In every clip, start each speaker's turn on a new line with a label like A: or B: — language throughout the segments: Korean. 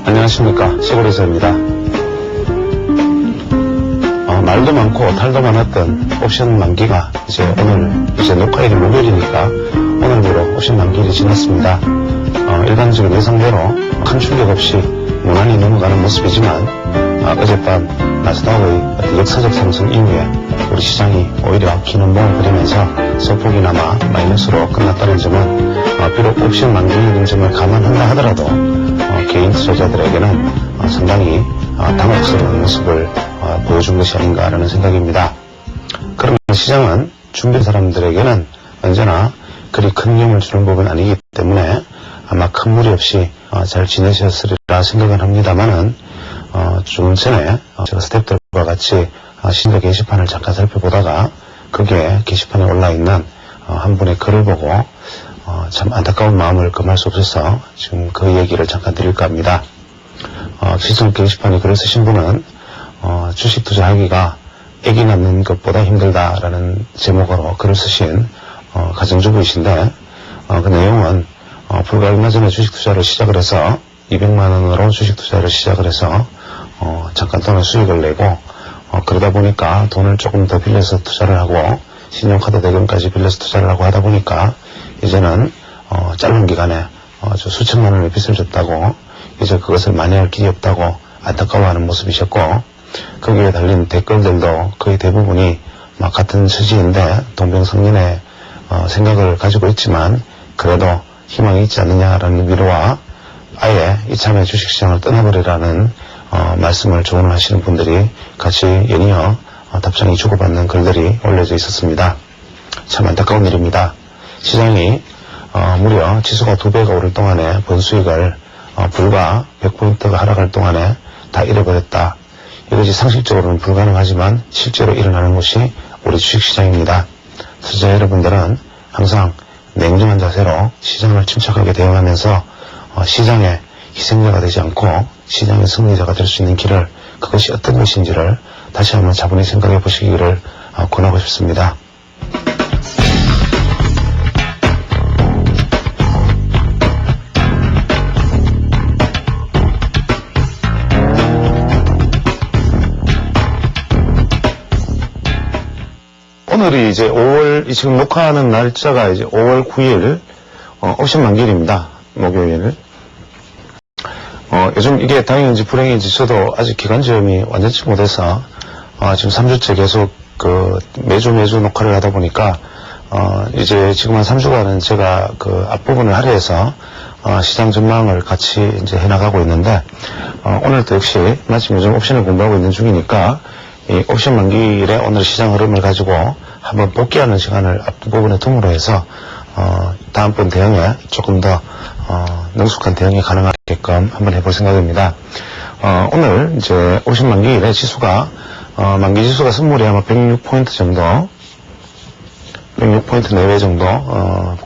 A: 안녕하십니까, 시골에서입니다. 말도 많고 탈도 많았던 옵션 만기가 오늘 녹화일이 목요일이니까 오늘부로 옵션 만기일이 지났습니다. 일반적인 예상대로 큰 충격 없이 무난히 넘어가는 모습이지만 어젯밤 나스닥의 어떤 역사적 상승 이후에 우리 시장이 오히려 긴 음봉을 그리면서 소폭이나마 마이너스로 끝났다는 점은 비록 옵션 만기일인 점을 감안한다 하더라도 개인 투자자들에게는 상당히 당혹스러운 모습을 보여준 것이 아닌가라는 생각입니다. 그러나 시장은 준비한 사람들에게는 언제나 그리 큰 위험을 주는 법은 아니기 때문에 아마 큰 무리 없이 잘 지내셨으리라 생각은 합니다만은 조금 전에 제가 스태프들과 같이 신조 게시판을 잠깐 살펴보다가 거기에 게시판에 올라있는 한 분의 글을 보고 참 안타까운 마음을 금할 수 없어서 지금 그 얘기를 잠깐 드릴까 합니다. 시청 게시판에 글을 쓰신 분은 주식 투자하기가 애기 낳는 것보다 힘들다라는 제목으로 글을 쓰신 가정주부이신데 그 내용은 불과 얼마 전에 주식 투자를 시작을 해서 200만원으로 주식 투자를 시작을 해서 잠깐 돈의 수익을 내고 그러다 보니까 돈을 조금 더 빌려서 투자를 하고 신용카드 대금까지 빌려서 투자를 하고 하다 보니까 이제는 짧은 기간에 수천만 원의 빚을 졌다고 이제 그것을 만회할 길이 없다고 안타까워하는 모습이셨고 거기에 달린 댓글들도 거의 대부분이 같은 취지인데 동병상련의 생각을 가지고 있지만 그래도 희망이 있지 않느냐라는 위로와 아예 이참에 주식시장을 떠나버리라는 말씀을 조언을 하시는 분들이 같이 연이어 답장이 주고받는 글들이 올려져 있었습니다. 참 안타까운 일입니다. 시장이 무려 지수가 2배가 오를 동안에 번 수익을 불과 100포인트가 하락할 동안에 다 잃어버렸다. 이것이 상식적으로는 불가능하지만 실제로 일어나는 것이 우리 주식시장입니다. 투자자 여러분들은 항상 냉정한 자세로 시장을 침착하게 대응하면서 시장의 희생자가 되지 않고 시장의 승리자가 될 수 있는 길을 그것이 어떤 것인지를 다시 한번 차분히 생각해 보시기를 권하고 싶습니다. 오늘이 지금 녹화하는 날짜가 5월 9일, 옵션 만기일입니다. 목요일. 요즘 이게 다행인지 불행인지 저도 아직 기간지음이 완전치 못해서, 지금 3주째 계속 매주 녹화를 하다 보니까, 지금 한 3주간은 제가 앞부분을 할애해서, 시장 전망을 같이 해나가고 있는데, 오늘도 역시 마침 요즘 옵션을 공부하고 있는 중이니까, 이 옵션 만기일에 오늘 시장 흐름을 가지고 한번 복귀하는 시간을 앞부분에 둠으로 해서 다음번 대응에 조금 더 능숙한 대응이 가능하게끔 한번 해볼 생각입니다. 오늘 옵션 만기일에 지수가 만기 지수가 선물이 아마 106포인트 정도 106포인트 내외 정도,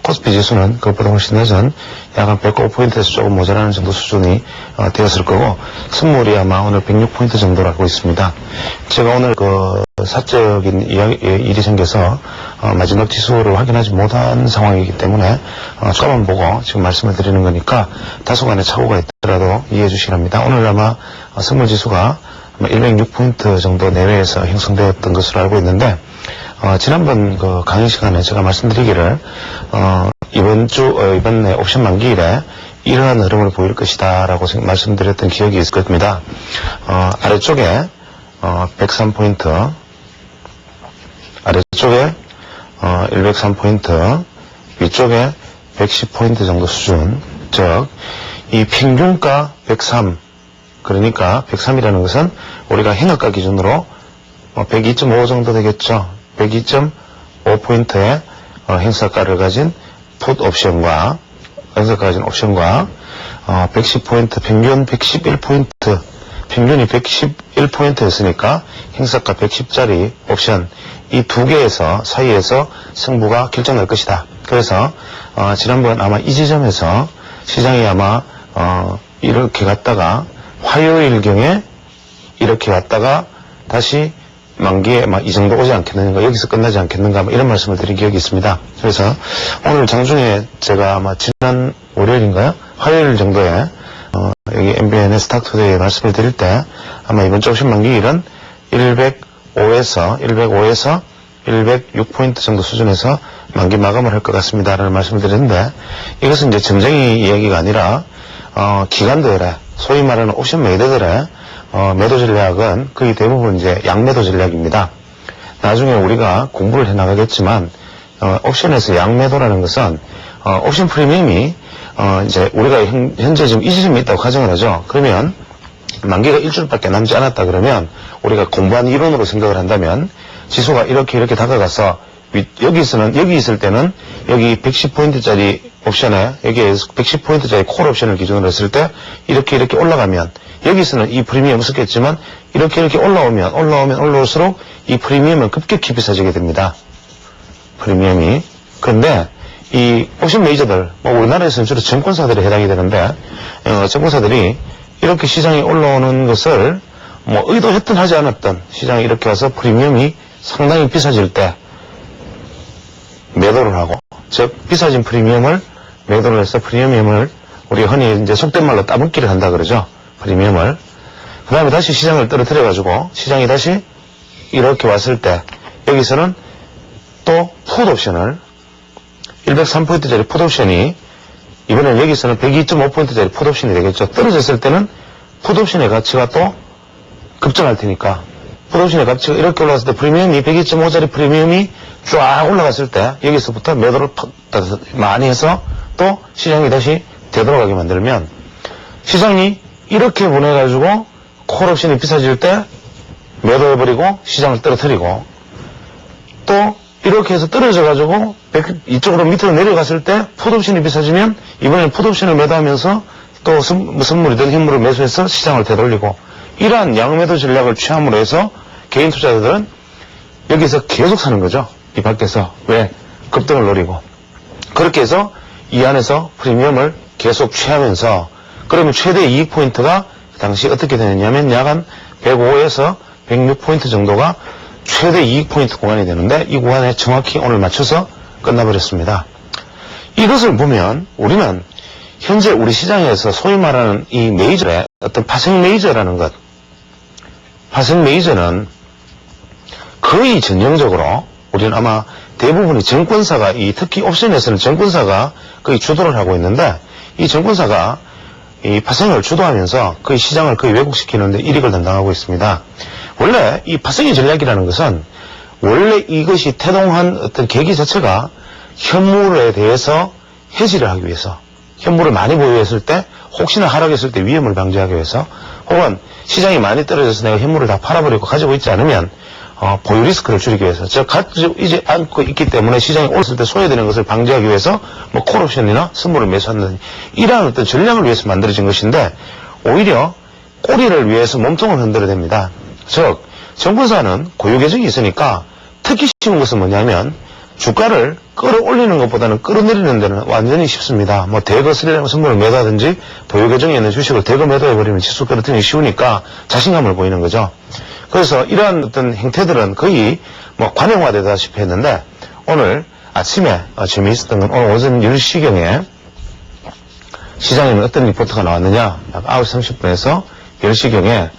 A: 코스피 지수는 그것보다 훨씬 낮은 약 한 105포인트에서 조금 모자라는 정도 수준이 되었을 거고, 선물이 아마 오늘 106포인트 정도로 알고 있습니다. 제가 오늘 사적인 일이 생겨서 마지막 지수를 확인하지 못한 상황이기 때문에 주가만 보고 지금 말씀을 드리는 거니까 다소간의 착오가 있더라도 이해해 주시랍니다. 오늘 아마 선물 지수가 106포인트 정도 내외에서 형성되었던 것으로 알고 있는데, 지난번 강의 시간에 제가 말씀드리기를, 이번에 옵션 만기일에 이러한 흐름을 보일 것이다 라고 말씀드렸던 기억이 있을 겁니다. 아래쪽에 103포인트, 아래쪽에 103포인트, 위쪽에 110포인트 정도 수준, 즉 이 평균가 103, 그러니까 103이라는 것은 우리가 행악가 기준으로 102.5 정도 되겠죠. 102.5포인트의 행사가를 가진 풋 옵션과 행사가를 가진 옵션과 110포인트, 평균 111포인트, 평균이 111포인트였으니까 행사가 110짜리 옵션, 이 두 개에서 사이에서 승부가 결정날 것이다. 그래서 지난번 아마 이 지점에서 시장이 아마 이렇게 갔다가 화요일경에 이렇게 왔다가 다시 만기에 이 정도 오지 않겠는가, 여기서 끝나지 않겠는가, 이런 말씀을 드린 기억이 있습니다. 그래서 오늘 장중에 제가 아마 지난 월요일인가요? 화요일 정도에 여기 MBN의 스탁투데이에 말씀을 드릴 때 아마 이번 주 옵션 만기일은 105에서 106포인트 정도 수준에서 만기 마감을 할 것 같습니다라는 말씀을 드렸는데, 이것은 이제 점쟁이 이야기가 아니라 기관들의, 소위 말하는 옵션 매도들의 매도 전략은 거의 대부분 이제 양매도 전략입니다. 나중에 우리가 공부를 해 나가겠지만 옵션에서 양매도라는 것은 옵션 프리미엄이 이제 우리가 현재 지금 이 지점에 있다고 가정을 하죠. 그러면 만기가 일주일밖에 남지 않았다 그러면 우리가 공부한 이론으로 생각을 한다면 지수가 이렇게 다가가서 여기 있을 때는 여기 110포인트짜리 옵션에 여기에서 110포인트짜리 콜 옵션을 기준으로 했을 때 이렇게 올라가면 여기서는 이 프리미엄 없었겠지만 이렇게 올라오면 올라올수록 이 프리미엄은 급격히 비싸지게 됩니다. 프리미엄이. 그런데 이 옵션 메이저들, 우리나라에서는 주로 증권사들이 해당이 되는데 증권사들이 이렇게 시장에 올라오는 것을 의도했든 하지 않았든 시장에 이렇게 와서 프리미엄이 상당히 비싸질 때 매도를 하고, 즉 비싸진 프리미엄을 매도를 해서 프리미엄을 우리 흔히 이제 속된 말로 따먹기를 한다 그러죠. 프리미엄을. 그 다음에 다시 시장을 떨어뜨려 가지고 시장이 다시 이렇게 왔을 때 여기서는 또 풋옵션을 103포인트짜리 풋옵션이 이번엔 여기서는 102.5포인트짜리 풋옵션이 되겠죠. 떨어졌을 때는 풋옵션의 가치가 또 급증할 테니까 풋옵션의 가치가 이렇게 올라갔을 때 프리미엄이 102.5짜리 프리미엄이 쫙 올라갔을 때 여기서부터 매도를 많이 해서 또 시장이 다시 되돌아가게 만들면 시장이 이렇게 보내가지고 콜옵션이 비싸질 때 매도해버리고 시장을 떨어뜨리고, 또 이렇게 해서 떨어져가지고 이쪽으로 밑으로 내려갔을 때 풋옵션이 비싸지면 이번에는 풋옵션을 매도하면서 또 선물이든 현물을 매수해서 시장을 되돌리고, 이러한 양매도 전략을 취함으로 해서 개인 투자자들은 여기서 계속 사는 거죠. 이 밖에서. 왜? 급등을 노리고. 그렇게 해서 이 안에서 프리미엄을 계속 취하면서, 그러면 최대 이익 포인트가 당시 어떻게 되느냐면 약 한 105에서 106포인트 정도가 최대 이익 포인트 구간이 되는데, 이 구간에 정확히 오늘 맞춰서 끝나버렸습니다. 이것을 보면 우리는 현재 우리 시장에서 소위 말하는 이 메이저의 어떤 파생 메이저라는 것, 파생 메이저는 거의 전형적으로 우리는 아마 대부분이 증권사가, 특히 옵션에서는 증권사가 거의 주도를 하고 있는데, 이 증권사가 이 파생을 주도하면서 거의 시장을 거의 왜곡시키는데 이익을 담당하고 있습니다. 원래 이 파생의 전략이라는 것은 원래 이것이 태동한 어떤 계기 자체가 현물에 대해서 해지를 하기 위해서, 현물을 많이 보유했을 때 혹시나 하락했을 때 위험을 방지하기 위해서, 혹은 시장이 많이 떨어져서 내가 현물을 다 팔아버리고 가지고 있지 않으면 보유 리스크를 줄이기 위해서, 즉 가지고 있지 않고 있기 때문에 시장이 올랐을 때 소외되는 것을 방지하기 위해서 콜옵션이나 선물을 매수한다든지 이러한 어떤 전략을 위해서 만들어진 것인데, 오히려 꼬리를 위해서 몸통을 흔들어댑니다. 즉 증권사는 고유 계정이 있으니까 특히 쉬운 것은 뭐냐면 주가를 끌어올리는 것보다는 끌어내리는 데는 완전히 쉽습니다. 대거 선물을 매도하든지 보유 계정에 있는 주식을 대거 매도해버리면 지수 끌어들이기 쉬우니까 자신감을 보이는 거죠. 그래서 이러한 어떤 행태들은 거의 관용화되다시피 했는데, 오늘 아침에 재미있었던 건 오늘 오전 10시경에 시장에는 어떤 리포트가 나왔느냐, 약 9시 30분에서 10시경에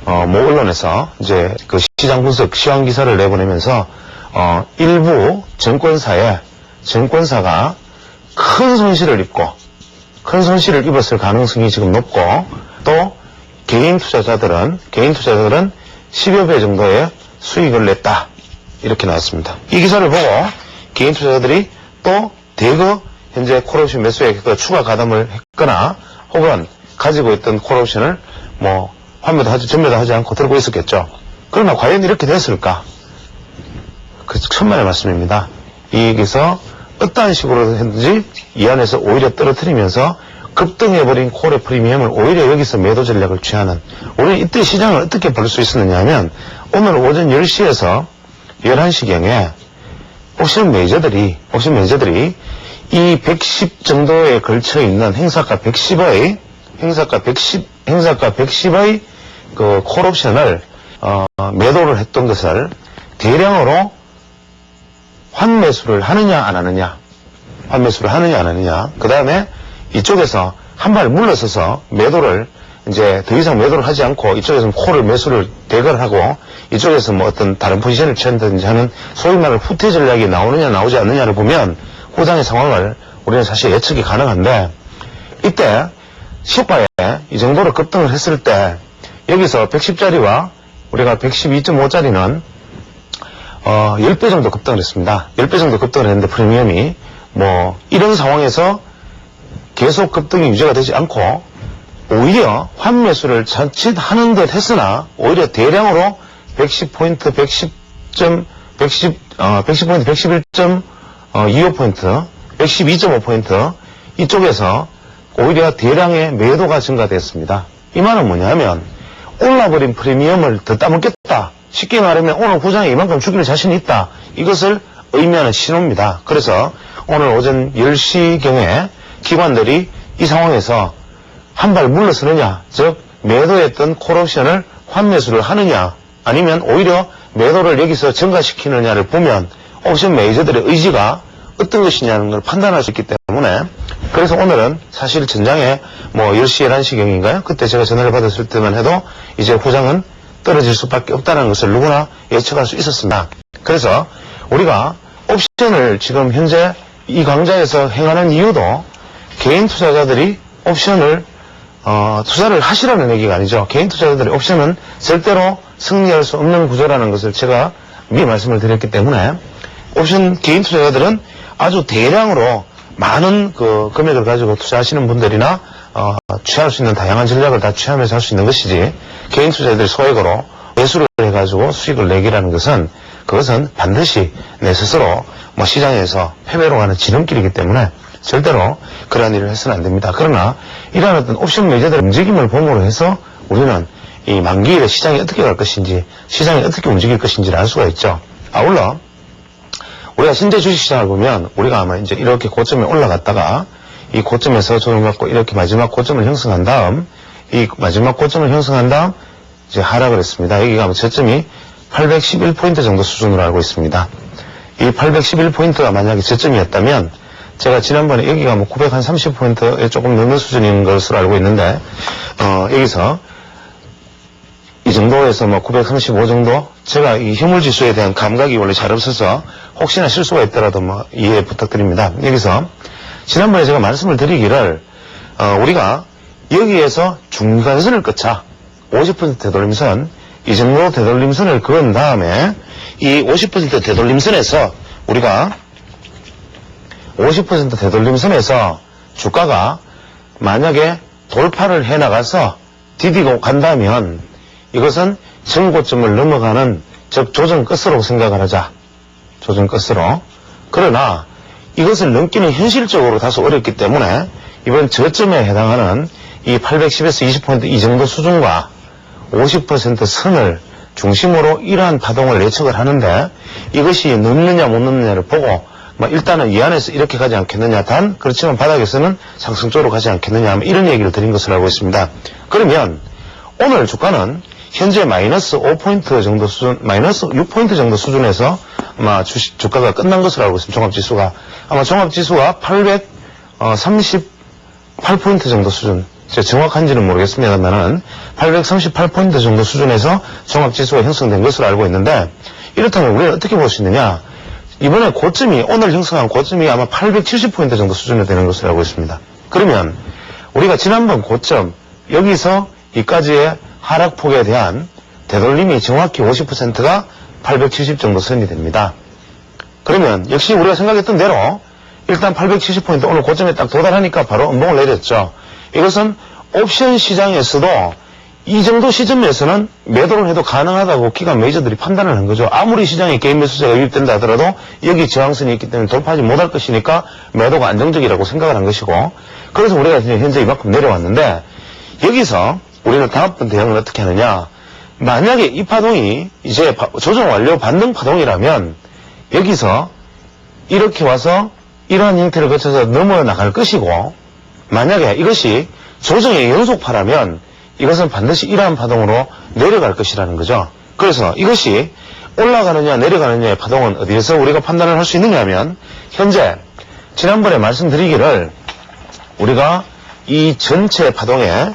A: 모 언론에서 이제 그 시장 분석 시황 기사를 내보내면서 일부 증권사가 큰 손실을 입었을 가능성이 지금 높고, 또 개인 투자자들은 10여 배 정도의 수익을 냈다, 이렇게 나왔습니다. 이 기사를 보고 개인 투자자들이 또 대거 현재 콜옵션 매수에 추가 가담을 했거나, 혹은 가지고 있던 콜옵션을 전매도 하지 않고 들고 있었겠죠. 그러나 과연 이렇게 됐을까? 그 천만의 말씀입니다. 여기서 어떠한 식으로 했는지 이 안에서 오히려 떨어뜨리면서 급등해버린 콜의 프리미엄을 오히려 여기서 매도 전략을 취하는, 우리는 이때 시장을 어떻게 볼 수 있었느냐 하면, 오늘 오전 10시에서 11시경에 옵션 매니저들이 이 110 정도에 걸쳐 있는 행사가 110의 그 콜옵션을 매도를 했던 것을 대량으로 환매수를 하느냐 안 하느냐, 그 다음에 이쪽에서 한 발 물러서서 매도를 이제 더 이상 매도를 하지 않고 이쪽에서는 콜을 매수를 대거를 하고 이쪽에서 뭐 어떤 다른 포지션을 취한다든지 하는 소위 말하는 후퇴 전략이 나오느냐 나오지 않느냐를 보면 후장의 상황을 우리는 사실 예측이 가능한데, 이때 시가에 이 정도로 급등을 했을 때 여기서 110짜리와 우리가 112.5짜리는 10배 정도 급등을 했습니다. 10배 정도 급등을 했는데 프리미엄이 뭐 이런 상황에서 계속 급등이 유지가 되지 않고 오히려 환매수를 자칫 하는 듯 했으나 오히려 대량으로 110포인트, 110포인트, 111.25포인트, 112.5포인트 이쪽에서 오히려 대량의 매도가 증가됐습니다. 이 말은 뭐냐면 올라버린 프리미엄을 더 따먹겠다. 쉽게 말하면 오늘 후장에 이만큼 죽일 자신이 있다. 이것을 의미하는 신호입니다. 그래서 오늘 오전 10시경에 기관들이 이 상황에서 한 발 물러서느냐, 즉 매도했던 콜옵션을 환매수를 하느냐, 아니면 오히려 매도를 여기서 증가시키느냐를 보면 옵션 매니저들의 의지가 어떤 것이냐는 걸 판단할 수 있기 때문에, 그래서 오늘은 사실 전장에 뭐 10시, 11시경인가요? 그때 제가 전화를 받았을 때만 해도 이제 후장은 떨어질 수밖에 없다는 것을 누구나 예측할 수 있었습니다. 그래서 우리가 옵션을 지금 현재 이 강좌에서 행하는 이유도 개인 투자자들이 옵션을 투자를 하시라는 얘기가 아니죠. 개인 투자자들이 옵션은 절대로 승리할 수 없는 구조라는 것을 제가 미리 말씀을 드렸기 때문에 옵션 개인 투자자들은 아주 대량으로 많은 그 금액을 가지고 투자하시는 분들이나 취할 수 있는 다양한 전략을 다 취하면서 할 수 있는 것이지, 개인 투자자들이 소액으로 매수를 해가지고 수익을 내기라는 것은 그것은 반드시 내 스스로 뭐 시장에서 패배로 가는 지름길이기 때문에 절대로 그러한 일을 해서는 안 됩니다. 그러나 이러한 어떤 옵션 매제들의 움직임을 보므로 해서 우리는 이 만기일에 시장이 어떻게 갈 것인지, 시장이 어떻게 움직일 것인지를 알 수가 있죠. 아울러 우리가 현재 주식시장을 보면 우리가 아마 이제 이렇게 고점에 올라갔다가 이 고점에서 조정받고 이렇게 마지막 고점을 형성한 다음, 이 마지막 고점을 형성한 다음 이제 하락을 했습니다. 여기가 저점이 811포인트 정도 수준으로 알고 있습니다. 이 811포인트가 만약에 저점이었다면 제가 지난번에 여기가 뭐 930포인트에 조금 넘는 수준인 것으로 알고 있는데, 여기서 이 정도에서 뭐 935 정도? 제가 이 현물지수에 대한 감각이 원래 잘 없어서 혹시나 실수가 있더라도 뭐 이해 부탁드립니다. 여기서 지난번에 제가 말씀을 드리기를, 우리가 여기에서 중간선을 끄자. 50% 되돌림선, 이 정도 되돌림선을 그은 다음에 이 50% 되돌림선에서 우리가 50% 되돌림선에서 주가가 만약에 돌파를 해나가서 디디고 간다면 이것은 전고점을 넘어가는, 즉 조정 끝으로 생각을 하자. 조정 끝으로. 그러나 이것을 넘기는 현실적으로 다소 어렵기 때문에 이번 저점에 해당하는 이 810에서 20포인트 이 정도 수준과 50% 선을 중심으로 이러한 파동을 예측을 하는데, 이것이 넘느냐 못 넘느냐를 보고 일단은 이 안에서 이렇게 가지 않겠느냐, 단 그렇지만 바닥에서는 상승 쪽으로 가지 않겠느냐, 이런 얘기를 드린 것으로 알고 있습니다. 그러면 오늘 주가는 현재 마이너스 5포인트 정도 수준, 마이너스 6포인트 정도 수준에서 아마 주가가 끝난 것으로 알고 있습니다. 종합지수가 아마 종합지수가 838포인트 정도 수준, 정확한지는 모르겠습니다만은 838포인트 정도 수준에서 종합지수가 형성된 것으로 알고 있는데, 이렇다면 우리는 어떻게 볼 수 있느냐? 이번에 고점이, 오늘 형성한 고점이 아마 870포인트 정도 수준이 되는 것으로 알고 있습니다. 그러면 우리가 지난번 고점, 여기서 이까지의 하락폭에 대한 되돌림이 정확히 50%가 870 정도 선이 됩니다. 그러면 역시 우리가 생각했던 대로 일단 870포인트 오늘 고점에 딱 도달하니까 바로 음봉을 내렸죠. 이것은 옵션 시장에서도 이 정도 시점에서는 매도를 해도 가능하다고 기관 매니저들이 판단을 한 거죠. 아무리 시장에 개인 매수세가 유입된다 하더라도 여기 저항선이 있기 때문에 돌파하지 못할 것이니까 매도가 안정적이라고 생각을 한 것이고, 그래서 우리가 현재 이만큼 내려왔는데, 여기서 우리는 다음번 대응을 어떻게 하느냐. 만약에 이 파동이 이제 조정 완료 반등 파동이라면 여기서 이렇게 와서 이러한 형태를 거쳐서 넘어나갈 것이고, 만약에 이것이 조정의 연속파라면 이것은 반드시 이러한 파동으로 내려갈 것이라는 거죠. 그래서 이것이 올라가느냐 내려가느냐의 파동은 어디에서 우리가 판단을 할 수 있느냐 하면, 현재 지난번에 말씀드리기를 우리가
B: 이 전체 파동의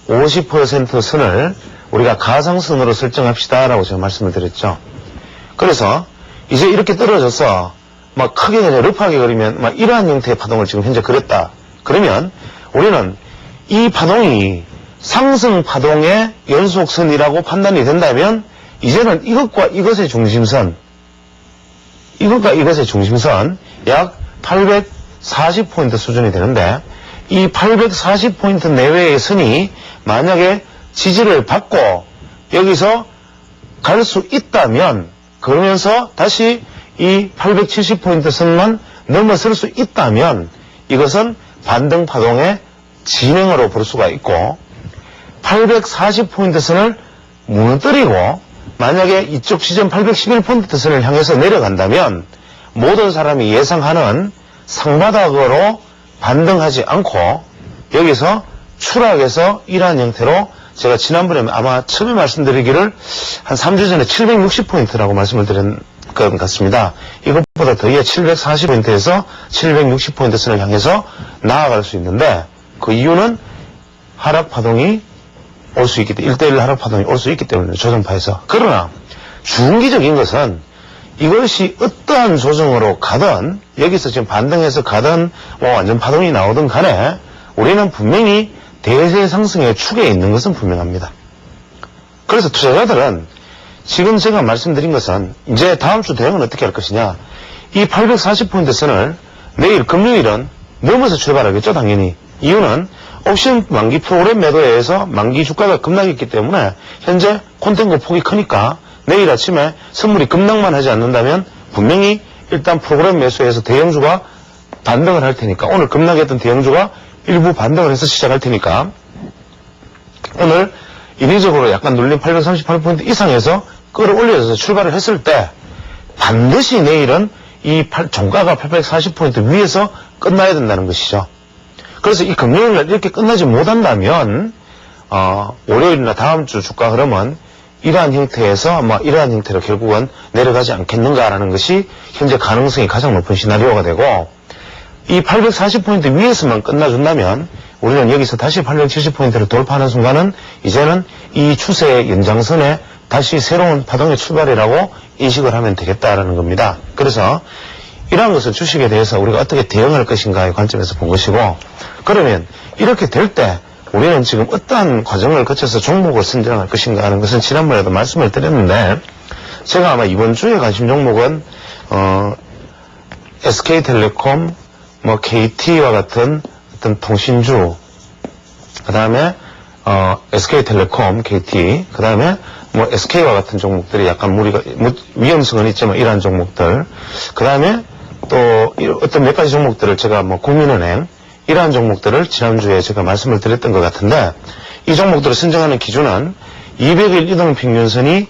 B: 50% 선을 우리가 가상선으로 설정합시다라고 제가 말씀을 드렸죠. 그래서 이제 이렇게 떨어져서 막 크게 그냥 러프하게 그리면 막 이러한 형태의 파동을 지금 현재 그렸다. 그러면 우리는 이 파동이 상승 파동의 연속선이라고 판단이 된다면 이제는 이것과 이것의 중심선 약 840포인트 수준이 되는데 이 840포인트 내외의 선이 만약에 지지를 받고 여기서 갈 수 있다면 그러면서 다시 이 870포인트 선만 넘어설 수 있다면 이것은 반등 파동의 진행으로 볼 수가 있고 840포인트 선을 무너뜨리고 만약에 이쪽 지점 811포인트 선을 향해서 내려간다면 모든 사람이 예상하는 상바닥으로 반등하지 않고 여기서 추락해서 이러한 형태로 제가 지난번에 아마 처음에 말씀드리기를 한 3주 전에 760포인트라고 말씀을 드린 것 같습니다. 이것보다 더해 740포인트에서 760포인트 선을 향해서 나아갈 수 있는데 그 이유는 하락파동이 올 수 있기 때문에 1대1 하락파동이 올 수 있기 때문에 조정파에서. 그러나 중기적인 것은 이것이 어떠한 조정으로 가든 여기서 지금 반등해서 가든 뭐 완전 파동이 나오든 간에 우리는 분명히 대세 상승의 축에 있는 것은 분명합니다. 그래서 투자자들은 지금 제가 말씀드린 것은 이제 다음 주 대응은 어떻게 할 것이냐. 이 840포인트 선을 내일 금요일은 넘어서 출발하겠죠, 당연히. 이유는 옵션 만기 프로그램 매도에 의해서 만기 주가가 급락했기 때문에 현재 콘텐츠 폭이 크니까 내일 아침에 선물이 급락만 하지 않는다면 분명히 일단 프로그램 매수에서 대형주가 반등을 할 테니까 오늘 급락했던 대형주가 일부 반등을 해서 시작할 테니까 오늘 인위적으로 약간 눌린 838포인트 이상에서 끌어올려서 출발을 했을 때 반드시 내일은 이 종가가 840포인트 위에서 끝나야 된다는 것이죠. 그래서 이 금요일날 이렇게 끝나지 못한다면 월요일이나 다음 주 주가 흐름은 이러한 형태에서 이러한 형태로 결국은 내려가지 않겠는가라는 것이 현재 가능성이 가장 높은 시나리오가 되고 이 840포인트 위에서만 끝나준다면 우리는 여기서 다시 870포인트를 돌파하는 순간은 이제는 이 추세의 연장선에 다시 새로운 파동의 출발이라고 인식을 하면 되겠다라는 겁니다. 그래서 이러한 것을 주식에 대해서 우리가 어떻게 대응할 것인가의 관점에서 본 것이고 그러면 이렇게 될 때 우리는 지금 어떠한 과정을 거쳐서 종목을 선정할 것인가 하는 것은 지난번에도 말씀을 드렸는데 제가 아마 이번 주에 관심 종목은 SK텔레콤, KT와 같은 어떤 통신주, 그 다음에 SK텔레콤, KT, 그 다음에 SK와 같은 종목들이 약간 위험성은 있지만 이러한 종목들, 그 다음에 또 어떤 몇 가지 종목들을 제가 국민은행 이러한 종목들을 지난주에 제가 말씀을 드렸던 것 같은데 이 종목들을 선정하는 기준은 200일 이동평균선이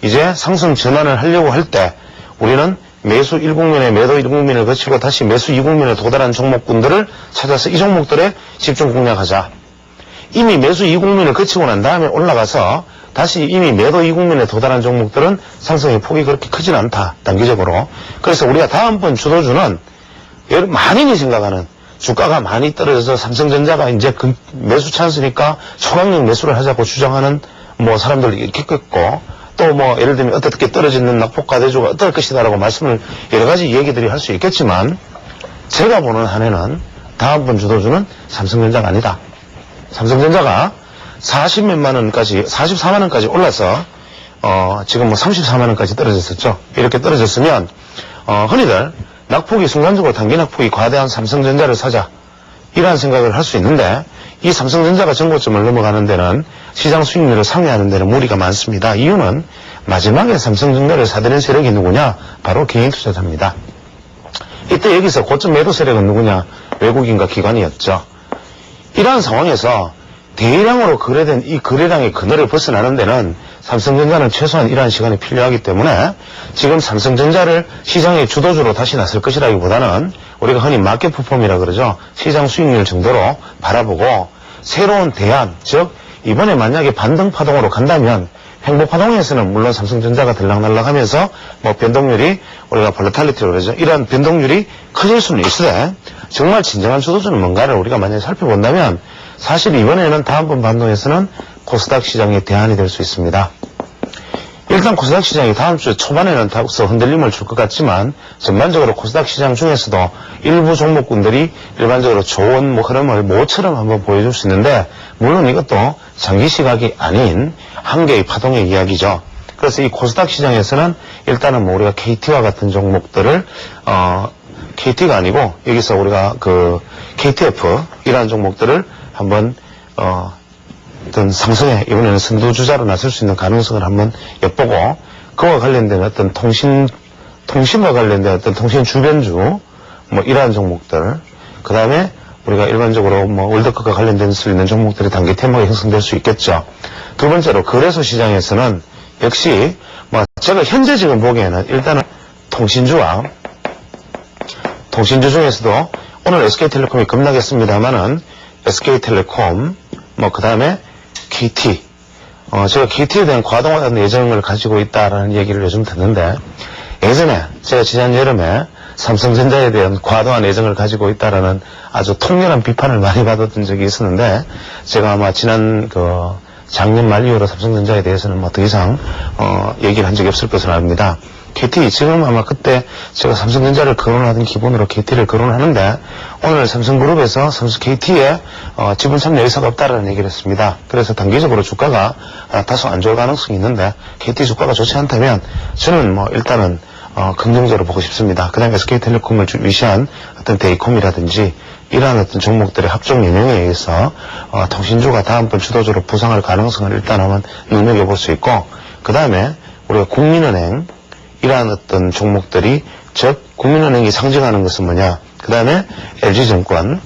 B: 이제 상승 전환을 하려고 할 때 우리는 매수 1국면에 매도 1국면을 거치고 다시 매수 2국면에 도달한 종목군들을 찾아서 이 종목들에 집중 공략하자. 이미 매수 2국면을 거치고 난 다음에 올라가서 다시 이미 매도 2국면에 도달한 종목들은 상승의 폭이 그렇게 크진 않다. 단기적으로. 그래서 우리가 다음번 주도주는 많이들 생각하는 주가가 많이 떨어져서 삼성전자가 이제 그 매수 찬스니까 초강력 매수를 하자고 주장하는 사람들이 있겠고 또 예를 들면 어떻게 떨어지는 낙폭과대주가 어떨 것이다라고 말씀을 여러 가지 얘기들이 할 수 있겠지만 제가 보는 한해는 다음번 주도주는 삼성전자가 아니다. 삼성전자가 40몇만 원까지 44만 원까지 올라서 지금 34만 원까지 떨어졌었죠. 이렇게 떨어졌으면 흔히들 낙폭이 순간적으로 단기 낙폭이 과대한 삼성전자를 사자 이러한 생각을 할 수 있는데 이 삼성전자가 정고점을 넘어가는 데는 시장 수익률을 상회하는 데는 무리가 많습니다. 이유는 마지막에 삼성전자를 사들인 세력이 누구냐? 바로 개인 투자자입니다. 이때 여기서 고점 매도 세력은 누구냐? 외국인과 기관이었죠. 이러한 상황에서 대량으로 거래된 이 거래량의 그늘을 벗어나는 데는 삼성전자는 최소한 이러한 시간이 필요하기 때문에 지금 삼성전자를 시장의 주도주로 다시 나설 것이라기보다는 우리가 흔히 마켓 퍼폼이라 그러죠. 시장 수익률 정도로 바라보고 새로운 대안, 즉 이번에 만약에 반등 파동으로 간다면 횡보 파동에서는 물론 삼성전자가 들락날락하면서 변동률이 우리가 볼라탈리티로 그러죠. 이러한 변동률이 커질 수는 있으되 정말 진정한 주도주는 뭔가를 우리가 만약에 살펴본다면 사실 이번에는 다음번 반동에서는 코스닥 시장의 대안이 될 수 있습니다. 일단 코스닥 시장이 다음 주 초반에는 다소 흔들림을 줄 것 같지만 전반적으로 코스닥 시장 중에서도 일부 종목군들이 일반적으로 좋은 흐름을 모처럼 한번 보여줄 수 있는데 물론 이것도 장기 시각이 아닌 한 개의 파동의 이야기죠. 그래서 이 코스닥 시장에서는 일단은 뭐 우리가 KT와 같은 종목들을 KT가 아니고 여기서 우리가 그 KTF 이라는 종목들을 한번 어떤 상승에 이번에는 선두주자로 나설 수 있는 가능성을 한번 엿보고 그와 관련된 어떤 통신과 관련된 어떤 통신 주변주 뭐 이러한 종목들 그 다음에 우리가 일반적으로 뭐 월드컵과 관련된 수 있는 종목들이 단기 테마가 형성될 수 있겠죠. 두 번째로 거래소 시장에서는 역시 뭐 제가 현재 지금 보기에는 일단은 통신주 중에서도 오늘 SK텔레콤이 급락했습니다만은 SK텔레콤 뭐 그 다음에 KT 제가 KT에 대한 과도한 예정을 가지고 있다라는 얘기를 요즘 듣는데 예전에 제가 지난 여름에 삼성전자에 대한 과도한 예정을 가지고 있다라는 아주 통렬한 비판을 많이 받았던 적이 있었는데 제가 아마 지난 작년 말 이후로 삼성전자에 대해서는 뭐 더 이상 얘기를 한 적이 없을 것으로 압니다. KT 지금 아마 그때 제가 삼성전자를 거론하던 기본으로 KT를 거론하는데 오늘 삼성그룹에서 KT에 지분 참여 의사가 없다라는 얘기를 했습니다. 그래서 단기적으로 주가가 다소 안 좋을 가능성이 있는데 KT 주가가 좋지 않다면 저는 뭐 일단은 긍정적으로 보고 싶습니다. 그다음에 SK텔레콤을 위시한 어떤 데이콤이라든지 이러한 어떤 종목들의 합종 영향에 의해서 통신주가 다음번 주도주로 부상할 가능성을 일단 한번 눈여겨볼 수 있고 그 다음에 우리가 국민은행 이러한 어떤 종목들이 즉 국민은행이 상징하는 것은 뭐냐 그 다음에 LG증권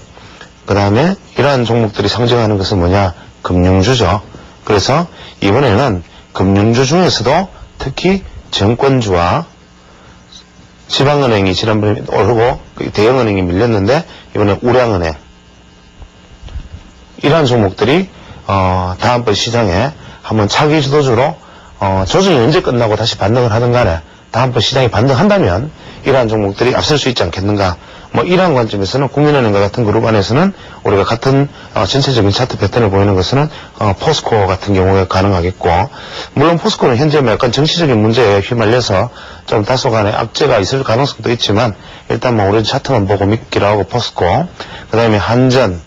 B: 그 다음에 이러한 종목들이 상징하는 것은 뭐냐 금융주죠. 그래서 이번에는 금융주 중에서도 특히 증권주와 지방은행이 지난번에 오르고 대형은행이 밀렸는데 이번에 우량은행 이러한 종목들이 다음번 시장에 한번 차기 주도주로 조정이 언제 끝나고 다시 반등을 하든 간에 다음번 시장이 반등한다면 이러한 종목들이 앞설 수 있지 않겠는가 뭐 이러한 관점에서는 국민은행과 같은 그룹 안에서는 우리가 같은 전체적인 차트 패턴을 보이는 것은 포스코 같은 경우에 가능하겠고 물론 포스코는 현재 뭐 약간 정치적인 문제에 휘말려서 좀 다소간의 악재가 있을 가능성도 있지만 일단 뭐 우리 차트만 보고 믿기로 하고 포스코 그 다음에 한전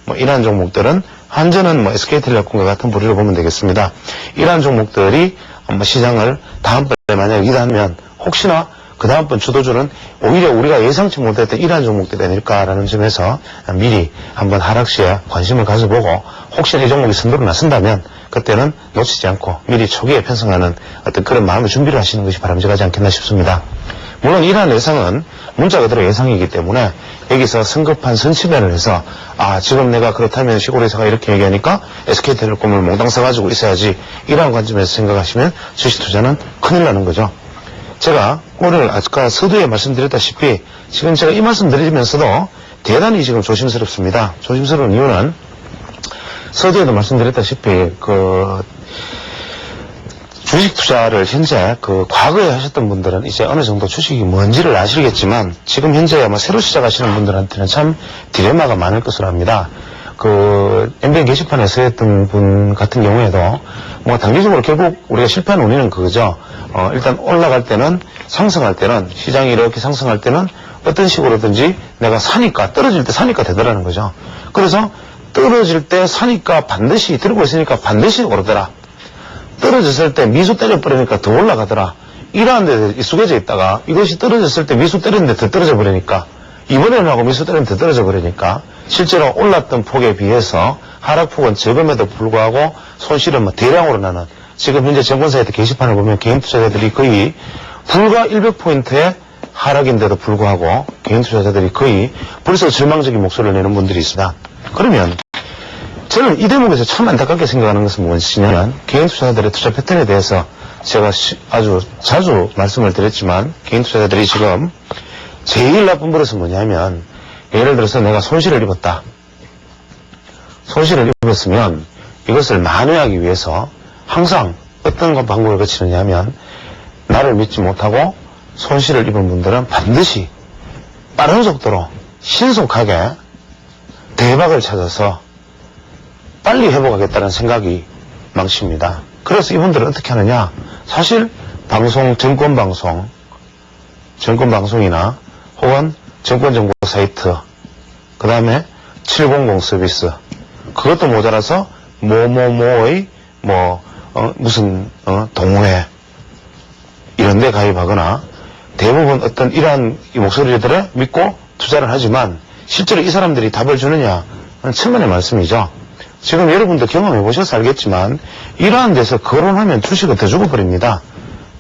B: 뭐 이러한 종목들은 한전은 뭐 SK텔레콤과 같은 부류로 보면 되겠습니다. 이러한 종목들이 시장을 다음번에 만약에 리드하면 혹시나 그 다음번 주도주는 오히려 우리가 예상치 못했던 이러한 종목들이 아닐까라는 점에서 미리 한번 하락시에 관심을 가져보고 혹시나 이 종목이 선두로 나선다면 그때는 놓치지 않고 미리 초기에 편성하는 어떤 그런 마음의 준비를 하시는 것이 바람직하지 않겠나 싶습니다. 물론 이러한 예상은 문자 그대로 예상이기 때문에 여기서 성급한 선취변을 해서 지금 내가 그렇다면 시골에서가 이렇게 얘기하니까 SK텔레콤을 몽땅 사가지고 있어야지 이러한 관점에서 생각하시면 주식투자는 큰일 나는 거죠. 제가 오늘 아까 서두에 말씀드렸다시피 지금 제가 이 말씀 드리면서도 대단히 지금 조심스럽습니다. 조심스러운 이유는 서두에도 말씀드렸다시피 주식 투자를 현재 과거에 하셨던 분들은 이제 어느 정도 주식이 뭔지를 아시겠지만 지금 현재 아마 새로 시작하시는 분들한테는 참 딜레마가 많을 것으로 합니다. MBN 게시판에서 했던 분 같은 경우에도 뭐 단기적으로 결국 우리가 실패한 원인은 그거죠. 일단 올라갈 때는 상승할 때는 시장이 이렇게 상승할 때는 어떤 식으로든지 내가 사니까 떨어질 때 사니까 되더라는 거죠. 그래서 떨어질 때 사니까 반드시 들고 있으니까 반드시 오르더라. 떨어졌을 때 미수 때려버리니까 더 올라가더라. 이러한 데 익숙해져 있다가 이것이 떨어졌을 때 미수 때리는데 더 떨어져 버리니까 이번에는 하고 미수 때리면 더 떨어져 버리니까 실제로 올랐던 폭에 비해서 하락폭은 적음에도 불구하고 손실은 뭐 대량으로 나는 지금 현재 증권사이트 게시판을 보면 개인 투자자들이 거의 불과 100포인트의 하락인데도 불구하고 개인 투자자들이 거의 벌써 절망적인 목소리를 내는 분들이 있습니다. 그러면 저는 이 대목에서 참 안타깝게 생각하는 것은 무엇이냐면 개인 투자자들의 투자 패턴에 대해서 제가 아주 자주 말씀을 드렸지만 개인 투자자들이 지금 제일 나쁜 버릇은 뭐냐면 예를 들어서 내가 손실을 입었다. 손실을 입었으면 이것을 만회하기 위해서 항상 어떤 방법을 거치느냐면 나를 믿지 못하고 손실을 입은 분들은 반드시 빠른 속도로 신속하게 대박을 찾아서 빨리 회복하겠다는 생각이 망칩니다. 그래서 이분들은 어떻게 하느냐? 사실 방송, 정권방송이나 혹은 정권정보 사이트, 그 다음에 700 서비스, 그것도 모자라서 뭐뭐뭐의 무슨 동호회 이런 데 가입하거나 대부분 어떤 이러한 목소리들을 믿고 투자를 하지만 실제로 이 사람들이 답을 주느냐? 천만의 말씀이죠. 지금 여러분도 경험해 보셔서 알겠지만 이러한 데서 거론하면 주식을 더 죽어버립니다.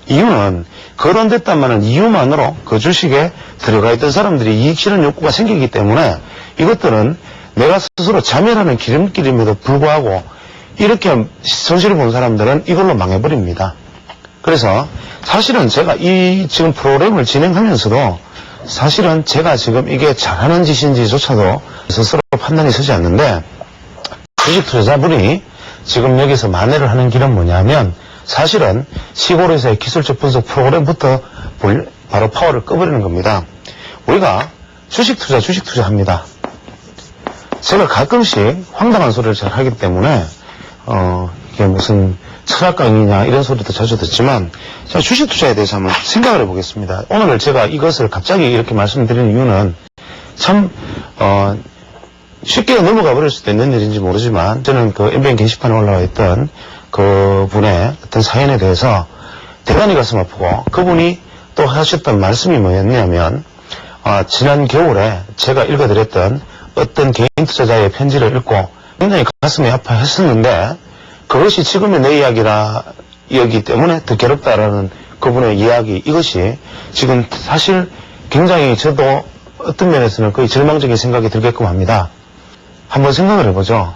B: 이유는 거론됐다는 이유만으로 그 주식에 들어가 있던 사람들이 이익 실현 욕구가 생기기 때문에 이것들은 내가 스스로 자멸하는 기름길임에도 불구하고 이렇게 손실을 본 사람들은 이걸로 망해버립니다. 그래서 사실은 제가 이 지금 프로그램을 진행하면서도 사실은 제가 지금 이게 잘하는 짓인지조차도 스스로 판단이 서지 않는데 주식 투자자분이 지금 여기서 만회를 하는 길은 뭐냐면 사실은 시골에서의 기술적 분석 프로그램부터 바로 파워를 꺼버리는 겁니다. 우리가 주식 투자 합니다. 제가 가끔씩 황당한 소리를 잘 하기 때문에 이게 무슨 철학 강의냐 이런 소리도 자주 듣지만 제가 주식 투자에 대해서 한번 생각을 해보겠습니다. 오늘 제가 이것을 갑자기 이렇게 말씀드리는 이유는 참 쉽게 넘어가 버릴 수도 있는 일인지 모르지만 저는 그 MBN 게시판에 올라와 있던 그 분의 어떤 사연에 대해서 대단히 가슴 아프고 그분이 또 하셨던 말씀이 뭐였냐면 지난 겨울에 제가 읽어드렸던 어떤 개인 투자자의 편지를 읽고 굉장히 가슴이 아파했었는데 그것이 지금의 내 이야기이기 때문에 더 괴롭다라는 그분의 이야기 이것이 지금 사실 굉장히 저도 어떤 면에서는 거의 절망적인 생각이 들게끔 합니다. 한번 생각을 해보죠.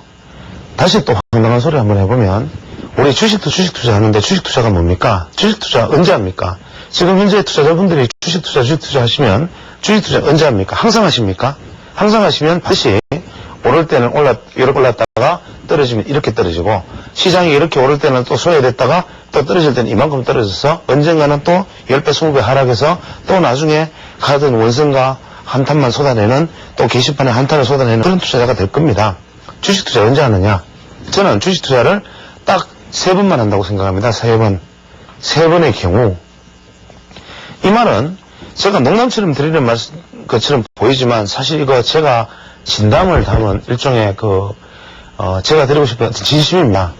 B: 다시 또 황당한 소리 한번 해보면 우리 주식 투자하는데 주식 투자가 뭡니까? 주식 투자 언제 합니까? 지금 현재 투자자분들이 주식 투자 하시면 주식 투자 언제 합니까? 항상 하십니까? 항상 하시면 다시 오를 때는 이렇게 올랐다가 떨어지면 이렇게 떨어지고 시장이 이렇게 오를 때는 또 소외됐다가 또 떨어질 때는 이만큼 떨어져서 언젠가는 또 10배, 20배 하락해서 또 나중에 가든 원성과 한탄만 쏟아내는 또 게시판에 한탄을 쏟아내는 그런 투자자가 될 겁니다. 주식 투자 언제 하느냐? 저는 주식 투자를 딱 3번만 한다고 생각합니다. 3번. 3번의 경우 이 말은 제가 농담처럼 드리는 것처럼 보이지만 사실 이거 제가 진담을 담은 일종의 제가 드리고 싶은 진심입니다.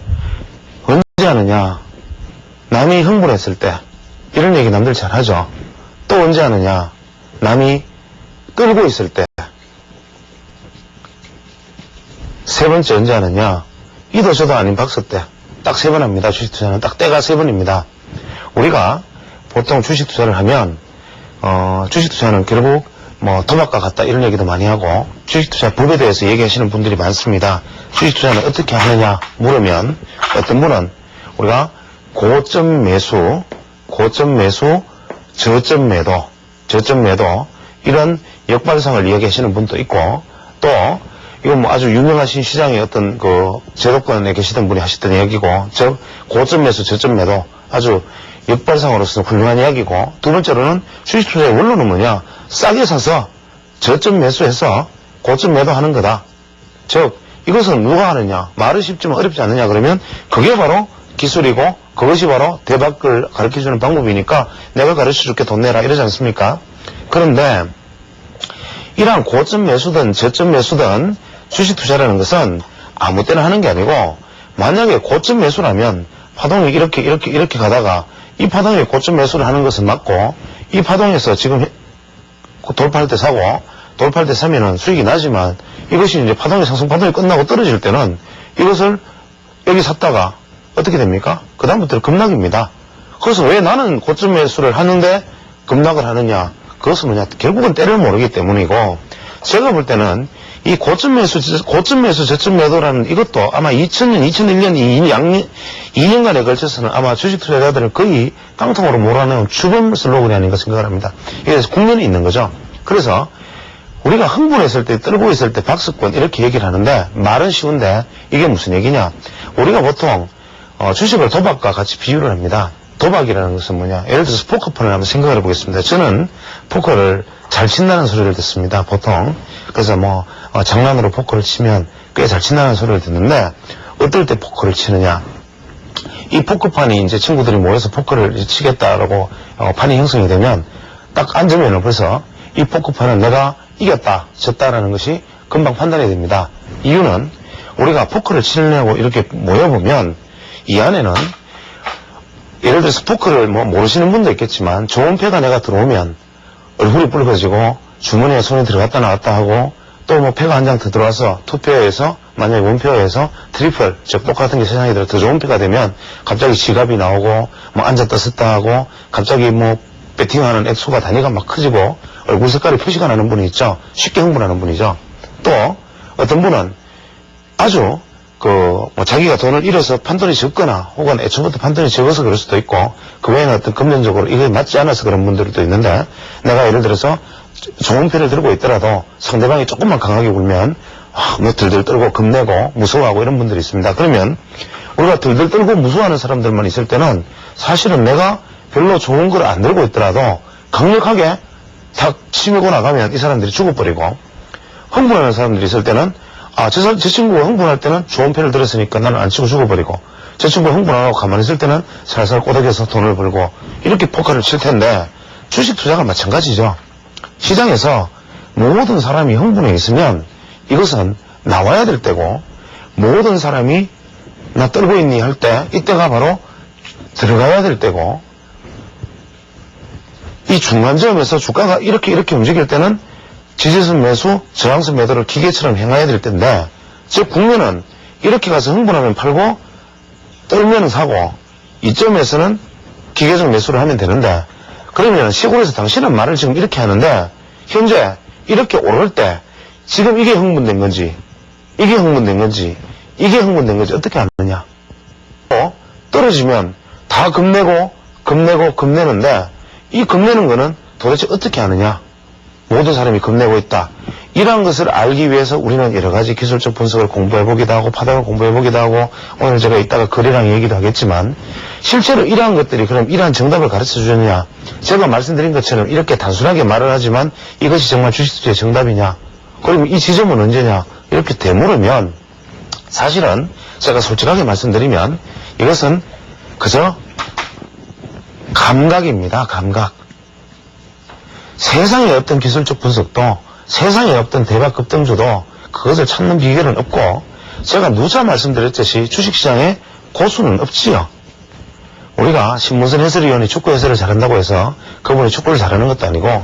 B: 언제 하느냐? 남이 흥분했을 때 이런 얘기 남들 잘 하죠. 또 언제 하느냐? 남이 끌고 있을 때. 3번째 언제 하느냐? 이도 저도 아닌 박사 때. 딱 3번 합니다. 주식 투자는 딱 때가 3번입니다. 우리가 보통 주식 투자를 하면 주식 투자는 결국 도박과 같다 이런 얘기도 많이 하고 주식 투자 법에 대해서 얘기하시는 분들이 많습니다. 주식 투자는 어떻게 하느냐 물으면 어떤 분은 우리가 고점 매수, 저점 매도 이런 역발상을 이야기하시는 분도 있고 또 이건 아주 유명하신 시장의 어떤 제도권에 계시던 분이 하셨던 이야기고 즉 고점 매수, 저점 매도 아주 역발상으로서는 훌륭한 이야기고 두 번째로는 주식 투자의 원론은 뭐냐? 싸게 사서 저점 매수해서 고점 매도하는 거다. 즉 이것은 누가 하느냐? 말은 쉽지만 어렵지 않느냐 그러면 그게 바로 기술이고 그것이 바로 대박을 가르쳐주는 방법이니까 내가 가르쳐줄게 돈 내라 이러지 않습니까? 그런데 이러한 고점 매수든 저점 매수든 주식 투자라는 것은 아무 때나 하는 게 아니고 만약에 고점 매수라면 파동이 이렇게 가다가 이 파동에 고점 매수를 하는 것은 맞고 이 파동에서 지금 돌파할 때 사고 돌파할 때 사면은 수익이 나지만 이것이 이제 상승 파동이 끝나고 떨어질 때는 이것을 여기 샀다가 어떻게 됩니까? 그 다음부터는 급락입니다. 그래서 왜 나는 고점 매수를 하는데 급락을 하느냐? 그것은 뭐냐? 결국은 때를 모르기 때문이고 제가 볼 때는 이 고점 매수, 저점 매도라는 이것도 아마 2000년, 2001년 2년간에 걸쳐서는 아마 주식 투자자들을 거의 깡통으로 몰아넣은 주범 슬로건이 아닌가 생각을 합니다. 이게 국면에 있는 거죠. 그래서 우리가 흥분했을 때, 떨고 있을 때 박스권 이렇게 얘기를 하는데 말은 쉬운데 이게 무슨 얘기냐? 우리가 보통 주식을 도박과 같이 비유를 합니다. 도박이라는 것은 뭐냐? 예를 들어서 포커판을 한번 생각을 해보겠습니다. 저는 포커를 잘 친다는 소리를 듣습니다, 보통. 그래서 뭐, 장난으로 포커를 치면 꽤 잘 친다는 소리를 듣는데, 어떨 때 포커를 치느냐. 이 포커판이 이제 친구들이 모여서 포커를 치겠다라고 판이 형성이 되면, 딱 앉으면 벌써 이 포커판은 내가 이겼다, 졌다라는 것이 금방 판단이 됩니다. 이유는 우리가 포커를 치려고 이렇게 모여보면, 이 안에는 예를 들어서 포커를 뭐 모르시는 분도 있겠지만 좋은 패가 내가 들어오면 얼굴이 붉어지고 주머니에 손이 들어갔다 나왔다 하고 또 뭐 패가 한 장 더 들어와서 투페어에서 만약에 원페어에서 트리플 즉 똑같은 게 세상에 들어 더 좋은 패가 되면 갑자기 지갑이 나오고 뭐 앉았다 섰다 하고 갑자기 뭐 배팅하는 액수가 단위가 막 커지고 얼굴 색깔이 표시가 나는 분이 있죠. 쉽게 흥분하는 분이죠. 또 어떤 분은 아주 뭐 자기가 돈을 잃어서 판돈이 적거나 혹은 애초부터 판돈이 적어서 그럴 수도 있고 그 외에는 어떤 금전적으로 이게 맞지 않아서 그런 분들도 있는데 내가 예를 들어서 좋은 패를 들고 있더라도 상대방이 조금만 강하게 굴면 뭐 들들 떨고 겁내고 무서워하고 이런 분들이 있습니다. 그러면 우리가 들들 떨고 무서워하는 사람들만 있을 때는 사실은 내가 별로 좋은 걸 안 들고 있더라도 강력하게 탁 치밀고 나가면 이 사람들이 죽어버리고 흥분하는 사람들이 있을 때는 저 친구가 흥분할 때는 좋은 패를 들었으니까 나는 안 치고 죽어버리고 저 친구가 흥분 안 하고 가만히 있을 때는 살살 꼬닥여서 돈을 벌고 이렇게 포커를 칠 텐데 주식 투자가 마찬가지죠. 시장에서 모든 사람이 흥분해 있으면 이것은 나와야 될 때고 모든 사람이 나 떨고 있니 할 때 이때가 바로 들어가야 될 때고 이 중간점에서 주가가 이렇게 움직일 때는 지지선 매수, 저항선 매도를 기계처럼 행해야 될 텐데 즉 국면은 이렇게 가서 흥분하면 팔고 떨면 사고 이점에서는 기계적 매수를 하면 되는데 그러면 시골에서 당신은 말을 지금 이렇게 하는데 현재 이렇게 오를 때 지금 이게 흥분된 건지 이게 흥분된 건지 이게 흥분된 건지 어떻게 아느냐. 떨어지면 다 겁내는데 이 겁내는 거는 도대체 어떻게 아느냐. 모든 사람이 겁내고 있다. 이러한 것을 알기 위해서 우리는 여러 가지 기술적 분석을 공부해보기도 하고 파동을 공부해보기도 하고 오늘 제가 이따가 거래량 얘기도 하겠지만 실제로 이러한 것들이 그럼 이러한 정답을 가르쳐 주느냐. 제가 말씀드린 것처럼 이렇게 단순하게 말을 하지만 이것이 정말 주식투자의 정답이냐. 그리고 이 지점은 언제냐. 이렇게 되물으면 사실은 제가 솔직하게 말씀드리면 이것은 그저 감각입니다. 감각. 세상에 없던 기술적 분석도 세상에 없던 대박 급등주도 그것을 찾는 비결은 없고 제가 누차 말씀드렸듯이 주식시장에 고수는 없지요. 우리가 신문선 해설위원이 축구 해설을 잘한다고 해서 그분이 축구를 잘하는 것도 아니고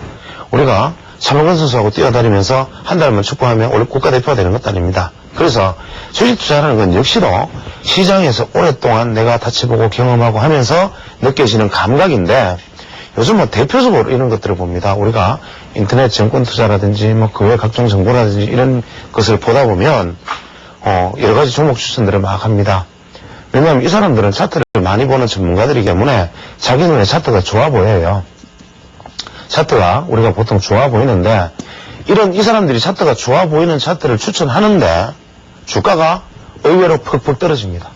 B: 우리가 차범근 선수하고 뛰어다니면서 한 달만 축구하면 올해 국가대표가 되는 것도 아닙니다. 그래서 주식투자라는 건 역시도 시장에서 오랫동안 내가 다쳐보고 경험하고 하면서 느껴지는 감각인데 요즘 뭐 대표적으로 이런 것들을 봅니다. 우리가 인터넷 정권 투자라든지 뭐 그 외 각종 정보라든지 이런 것을 보다 보면 여러 가지 종목 추천들을 막 합니다. 왜냐하면 이 사람들은 차트를 많이 보는 전문가들이기 때문에 자기 눈에 차트가 좋아 보여요. 차트가 우리가 보통 좋아 보이는데 이 사람들이 차트가 좋아 보이는 차트를 추천하는데 주가가 의외로 퍽퍽 떨어집니다.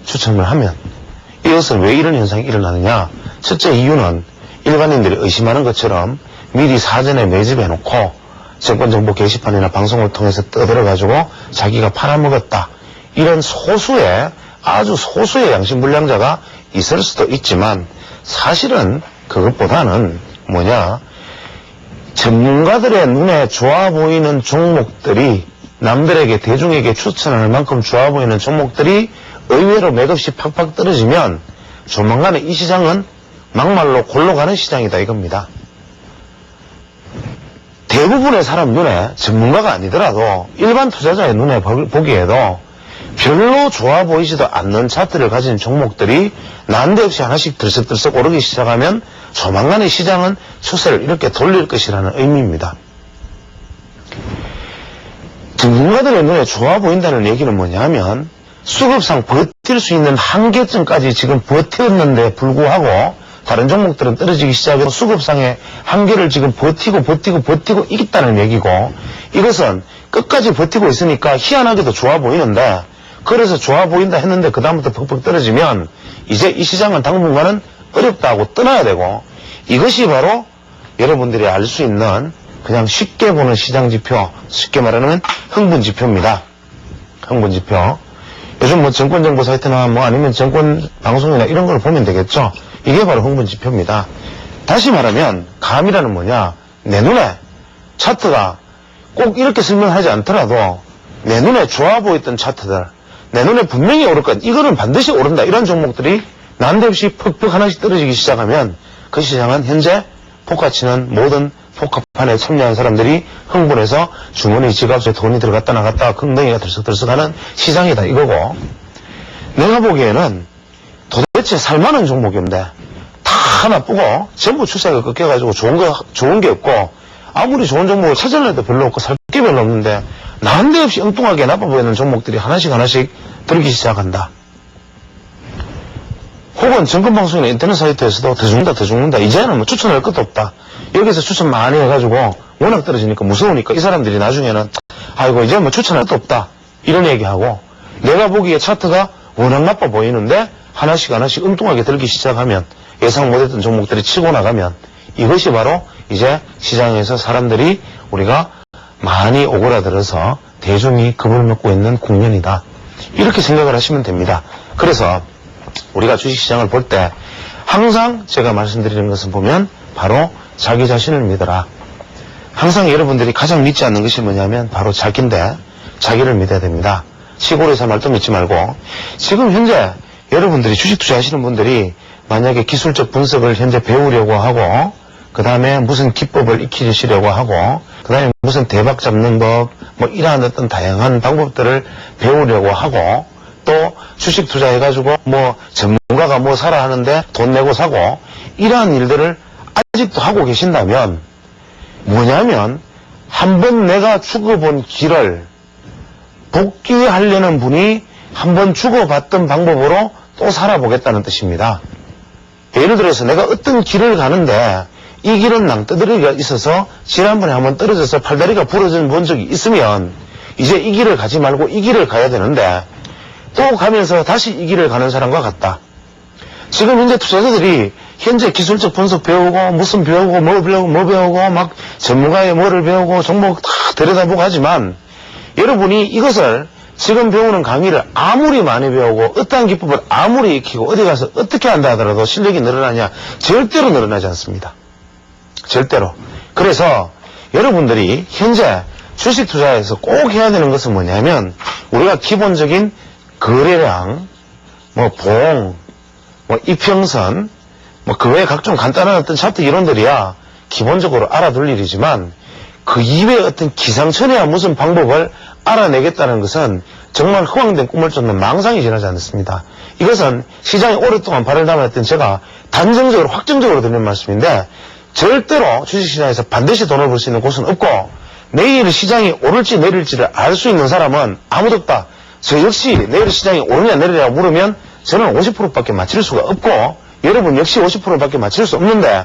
B: 추천을 하면. 이것은 왜 이런 현상이 일어나느냐. 첫째 이유는 일반인들이 의심하는 것처럼 미리 사전에 매집해놓고 정권정보 게시판이나 방송을 통해서 떠들어가지고 자기가 팔아먹었다. 이런 아주 소수의 양심불량자가 있을 수도 있지만 사실은 그것보다는 전문가들의 눈에 좋아 보이는 종목들이 남들에게 대중에게 추천할 만큼 좋아 보이는 종목들이 의외로 맥없이 팍팍 떨어지면 조만간에 이 시장은 막말로 골로 가는 시장이다 이겁니다. 대부분의 사람 눈에 전문가가 아니더라도 일반 투자자의 눈에 보기에도 별로 좋아 보이지도 않는 차트를 가진 종목들이 난데없이 하나씩 들썩들썩 오르기 시작하면 조만간에 시장은 추세를 이렇게 돌릴 것이라는 의미입니다. 전문가들의 눈에 좋아 보인다는 얘기는 뭐냐면 수급상 버틸 수 있는 한계점까지 지금 버텼는데 불구하고 다른 종목들은 떨어지기 시작해서 수급상의 한계를 지금 버티고 있다는 얘기고 이것은 끝까지 버티고 있으니까 희한하게도 좋아 보이는데 그래서 좋아 보인다 했는데 그 다음부터 퍽퍽 떨어지면 이제 이 시장은 당분간은 어렵다고 떠나야 되고 이것이 바로 여러분들이 알 수 있는 그냥 쉽게 보는 시장 지표, 쉽게 말하는 흥분 지표입니다. 흥분 지표. 요즘 뭐 정권 정보 사이트나 뭐 아니면 정권 방송이나 이런 걸 보면 되겠죠. 이게 바로 흥분 지표입니다. 다시 말하면 감이라는 뭐냐? 내 눈에 차트가 꼭 이렇게 설명하지 않더라도 내 눈에 좋아 보였던 차트들, 내 눈에 분명히 오를 것, 이거는 반드시 오른다, 이런 종목들이 난데없이 퍽퍽 하나씩 떨어지기 시작하면 그 시장은 현재 포카 치는 모든 포카판에 참여한 사람들이 흥분해서 주머니 지갑에 돈이 들어갔다 나갔다 긍덩이가 들썩들썩하는 시장이다 이거고, 내가 보기에는 도대체 살만한 종목인데 다 나쁘고 전부 추세가 꺾여가지고 좋은 게 없고, 아무리 좋은 종목을 찾아내도 별로 없고 살 게 별로 없는데 난데없이 엉뚱하게 나빠 보이는 종목들이 하나씩 들기 시작한다. 혹은 정권방송이나 인터넷 사이트에서도 더 죽는다. 이제는 뭐 추천할 것도 없다. 여기서 추천 많이 해가지고 워낙 떨어지니까 무서우니까 이 사람들이 나중에는 아이고 이제 뭐 추천할 것도 없다, 이런 얘기하고, 내가 보기에 차트가 워낙 나빠 보이는데 하나씩 엉뚱하게 들기 시작하면, 예상 못했던 종목들이 치고 나가면, 이것이 바로 이제 시장에서 사람들이 우리가 많이 오그라들어서 대중이 겁을 먹고 있는 국면이다, 이렇게 생각을 하시면 됩니다. 그래서 우리가 주식시장을 볼 때 항상 제가 말씀드리는 것은 보면 바로 자기 자신을 믿어라. 항상 여러분들이 가장 믿지 않는 것이 뭐냐면 바로 자기인데, 자기를 믿어야 됩니다. 시골에서 말도 믿지 말고, 지금 현재 여러분들이 주식 투자하시는 분들이 만약에 기술적 분석을 현재 배우려고 하고, 그 다음에 무슨 기법을 익히시려고 하고, 그 다음에 무슨 대박 잡는 법, 뭐 이러한 어떤 다양한 방법들을 배우려고 하고, 또 주식 투자해가지고 뭐 전문가가 뭐 사라 하는데 돈 내고 사고, 이러한 일들을 아직도 하고 계신다면 뭐냐면, 한번 내가 죽어본 길을 복귀하려는 분이 한번 죽어봤던 방법으로 또 살아보겠다는 뜻입니다. 예를 들어서 내가 어떤 길을 가는데 이 길은 낭떠러리가 있어서 지난번에 한번 떨어져서 팔다리가 부러져 본 적이 있으면 이제 이 길을 가지 말고 이 길을 가야 되는데, 또 가면서 다시 이 길을 가는 사람과 같다. 지금 현재 투자자들이 현재 기술적 분석 배우고 무슨 배우고 뭐 배우고 막 전문가의 뭐를 배우고 종목 다 들여다보고 하지만, 여러분이 이것을 지금 배우는 강의를 아무리 많이 배우고 어떠한 기법을 아무리 익히고 어디 가서 어떻게 한다 하더라도 실력이 늘어나냐? 절대로 늘어나지 않습니다. 절대로. 그래서 여러분들이 현재 주식 투자에서 꼭 해야 되는 것은 뭐냐면, 우리가 기본적인 거래량, 뭐 봉, 뭐 이평선, 뭐 그 외에 각종 간단한 어떤 차트 이론들이야 기본적으로 알아둘 일이지만, 그 이외에 어떤 기상천외한 무슨 방법을 알아내겠다는 것은 정말 허황된 꿈을 쫓는 망상이 지나지 않습니다. 이것은 시장에 오랫동안 발을 담았던 제가 단정적으로 확정적으로 드리는 말씀인데, 절대로 주식시장에서 반드시 돈을 벌 수 있는 곳은 없고, 내일 시장이 오를지 내릴지를 알 수 있는 사람은 아무도 없다. 저 역시 내일 시장이 오르냐 내리냐고 물으면 저는 50%밖에 맞힐 수가 없고, 여러분 역시 50%밖에 맞힐 수 없는데,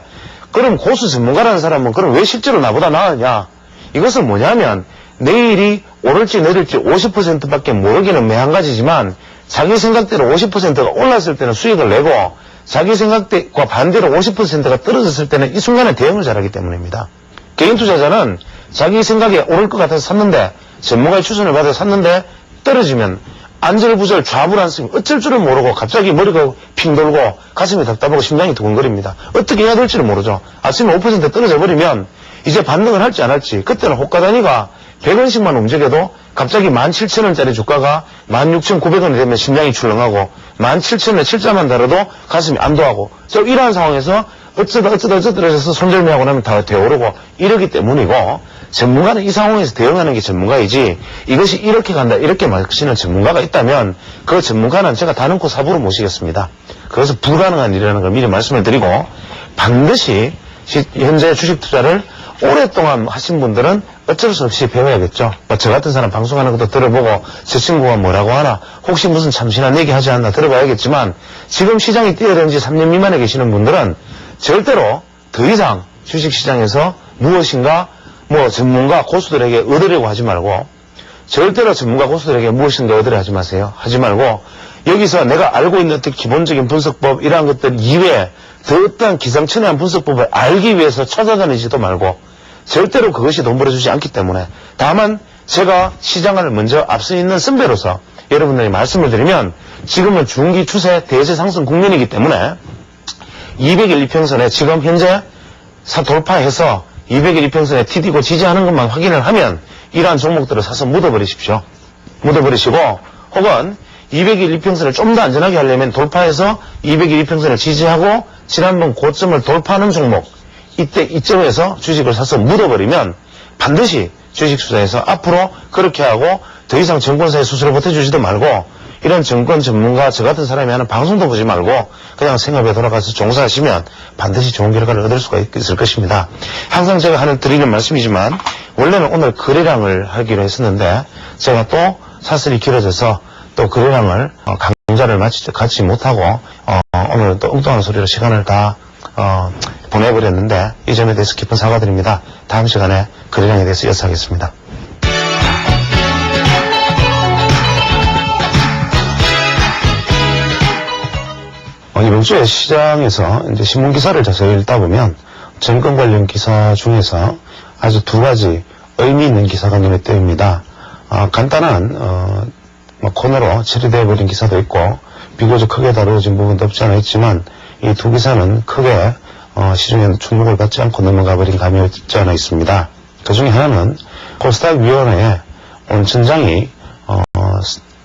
B: 그럼 고수 전문가라는 사람은 그럼 왜 실제로 나보다 나으냐? 이것은 뭐냐면, 내일이 오를지 내릴지 50%밖에 모르기는 매한가지지만 자기 생각대로 50%가 올랐을 때는 수익을 내고, 자기 생각과 반대로 50%가 떨어졌을 때는 이 순간에 대응을 잘하기 때문입니다. 개인 투자자는 자기 생각에 오를 것 같아서 샀는데, 전문가의 추천을 받아서 샀는데 떨어지면 안절부절 좌불안쓰면 어쩔 줄을 모르고 갑자기 머리가 핑 돌고 가슴이 답답하고 심장이 두근거립니다. 어떻게 해야 될지를 모르죠. 아침에 5% 떨어져 버리면 이제 반등을 할지 안 할지, 그때는 호가단위가 100원씩만 움직여도 갑자기 17,000원짜리 주가가 16,900원이 되면 심장이 출렁하고 17,000원에 7자만 달아도 가슴이 안도하고, 이러한 상황에서 어쩌다 해서 손절매하고 나면 다 되어오르고 이러기 때문이고, 전문가는 이 상황에서 대응하는 게 전문가이지, 이것이 이렇게 간다 이렇게 말하시는 전문가가 있다면 그 전문가는 제가 다놓고 사부로 모시겠습니다. 그것은 불가능한 일이라는 걸 미리 말씀을 드리고, 반드시 현재 주식 투자를 오랫동안 하신 분들은 어쩔 수 없이 배워야겠죠. 저 같은 사람 방송하는 것도 들어보고 저 친구가 뭐라고 하나, 혹시 무슨 참신한 얘기 하지 않나 들어봐야겠지만, 지금 시장이 뛰어든 지 3년 미만에 계시는 분들은 절대로 더 이상 주식시장에서 무엇인가 뭐 전문가 고수들에게 얻으려고 하지 말고, 절대로 전문가 고수들에게 무엇인가 얻으려 하지 마세요. 하지 말고, 여기서 내가 알고 있는 어떤 기본적인 분석법 이러한 것들 이외에 더 어떠한 기상천외한 분석법을 알기 위해서 찾아다니지도 말고, 절대로 그것이 돈 벌어주지 않기 때문에 다만 제가 시장을 먼저 앞서 있는 선배로서 여러분들이 말씀을 드리면 지금은 중기 추세 대세 상승 국면이기 때문에 200일 이평선에 지금 현재 돌파해서 200일 이평선에 디디고 지지하는 것만 확인을 하면 이러한 종목들을 사서 묻어버리십시오. 묻어버리시고 혹은 200일 이평선을 좀 더 안전하게 하려면 돌파해서 200일 이평선을 지지하고 지난번 고점을 돌파하는 종목 이때에서 주식을 사서 묻어버리면 반드시 주식 투자에서 앞으로 그렇게 하고 더 이상 증권사에 수수료 보태주지도 말고 이런 증권 전문가 저 같은 사람이 하는 방송도 보지 말고 그냥 생업에 돌아가서 종사하시면 반드시 좋은 결과를 얻을 수가 있을 것입니다. 항상 제가 드리는 말씀이지만 원래는 오늘 거래량을 하기로 했었는데 제가 또 사슬이 길어져서 또 거래량을 강좌를 갖지 못하고 오늘 또 엉뚱한 소리로 시간을 다 보내버렸는데 이 점에 대해서 깊은 사과드립니다. 다음 시간에 거래량에 대해서 이어서하겠습니다. 이번 주에 시장에서 이제 신문 기사를 자세히 읽다 보면 증권 관련 기사 중에서 아주 두 가지 의미 있는 기사가 눈에 띄입니다. 간단한 코너로 처리되어 버린 기사도 있고 비교적 크게 다루어진 부분도 없지 않아 있지만 이 두 기사는 크게 시중에 충격을 받지 않고 넘어가 버린 감이 없지 않아 있습니다. 그 중에 하나는 코스닥 위원회에 온 천장이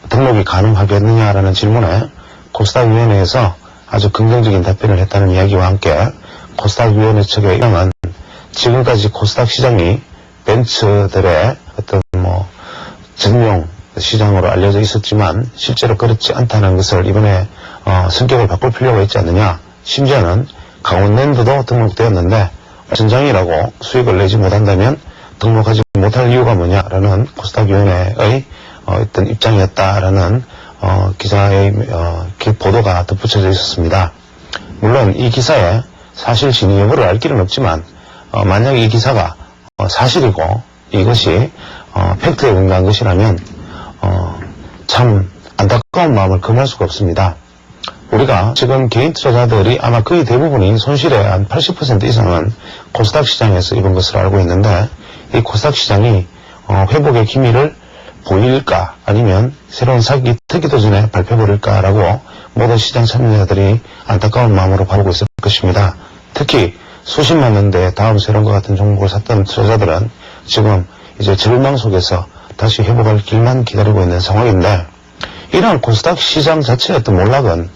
B: 등록이 가능하겠느냐라는 질문에 코스닥 위원회에서 아주 긍정적인 답변을 했다는 이야기와 함께 코스닥 위원회 측의 입장은 지금까지 코스닥 시장이 벤츠들의 어떤 전용 시장으로 알려져 있었지만 실제로 그렇지 않다는 것을 이번에 성격을 바꿀 필요가 있지 않느냐. 심지어는 강원랜드도 등록되었는데 전장이라고 수익을 내지 못한다면 등록하지 못할 이유가 뭐냐라는 코스닥 위원회의 어떤 입장이었다라는 기사의 보도가 덧붙여져 있었습니다. 물론 이 기사에 사실 진위 여부를 알 길은 없지만 만약 이 기사가 사실이고 이것이 팩트에 근거한 것이라면 참 안타까운 마음을 금할 수가 없습니다. 우리가 지금 개인 투자자들이 아마 거의 대부분이 손실의 한 80% 이상은 코스닥 시장에서 입은 것으로 알고 있는데 이 코스닥 시장이 회복의 기미를 보일까 아니면 새로운 사기 트기도 전에 발표버릴까라고 모든 시장 참여자들이 안타까운 마음으로 바라보고 있을 것입니다. 특히 수십만 원대 다음 세론과 같은 종목을 샀던 투자자들은 지금 이제 절망 속에서 다시 회복할 길만 기다리고 있는 상황인데 이러한 코스닥 시장 자체의 어떤 몰락은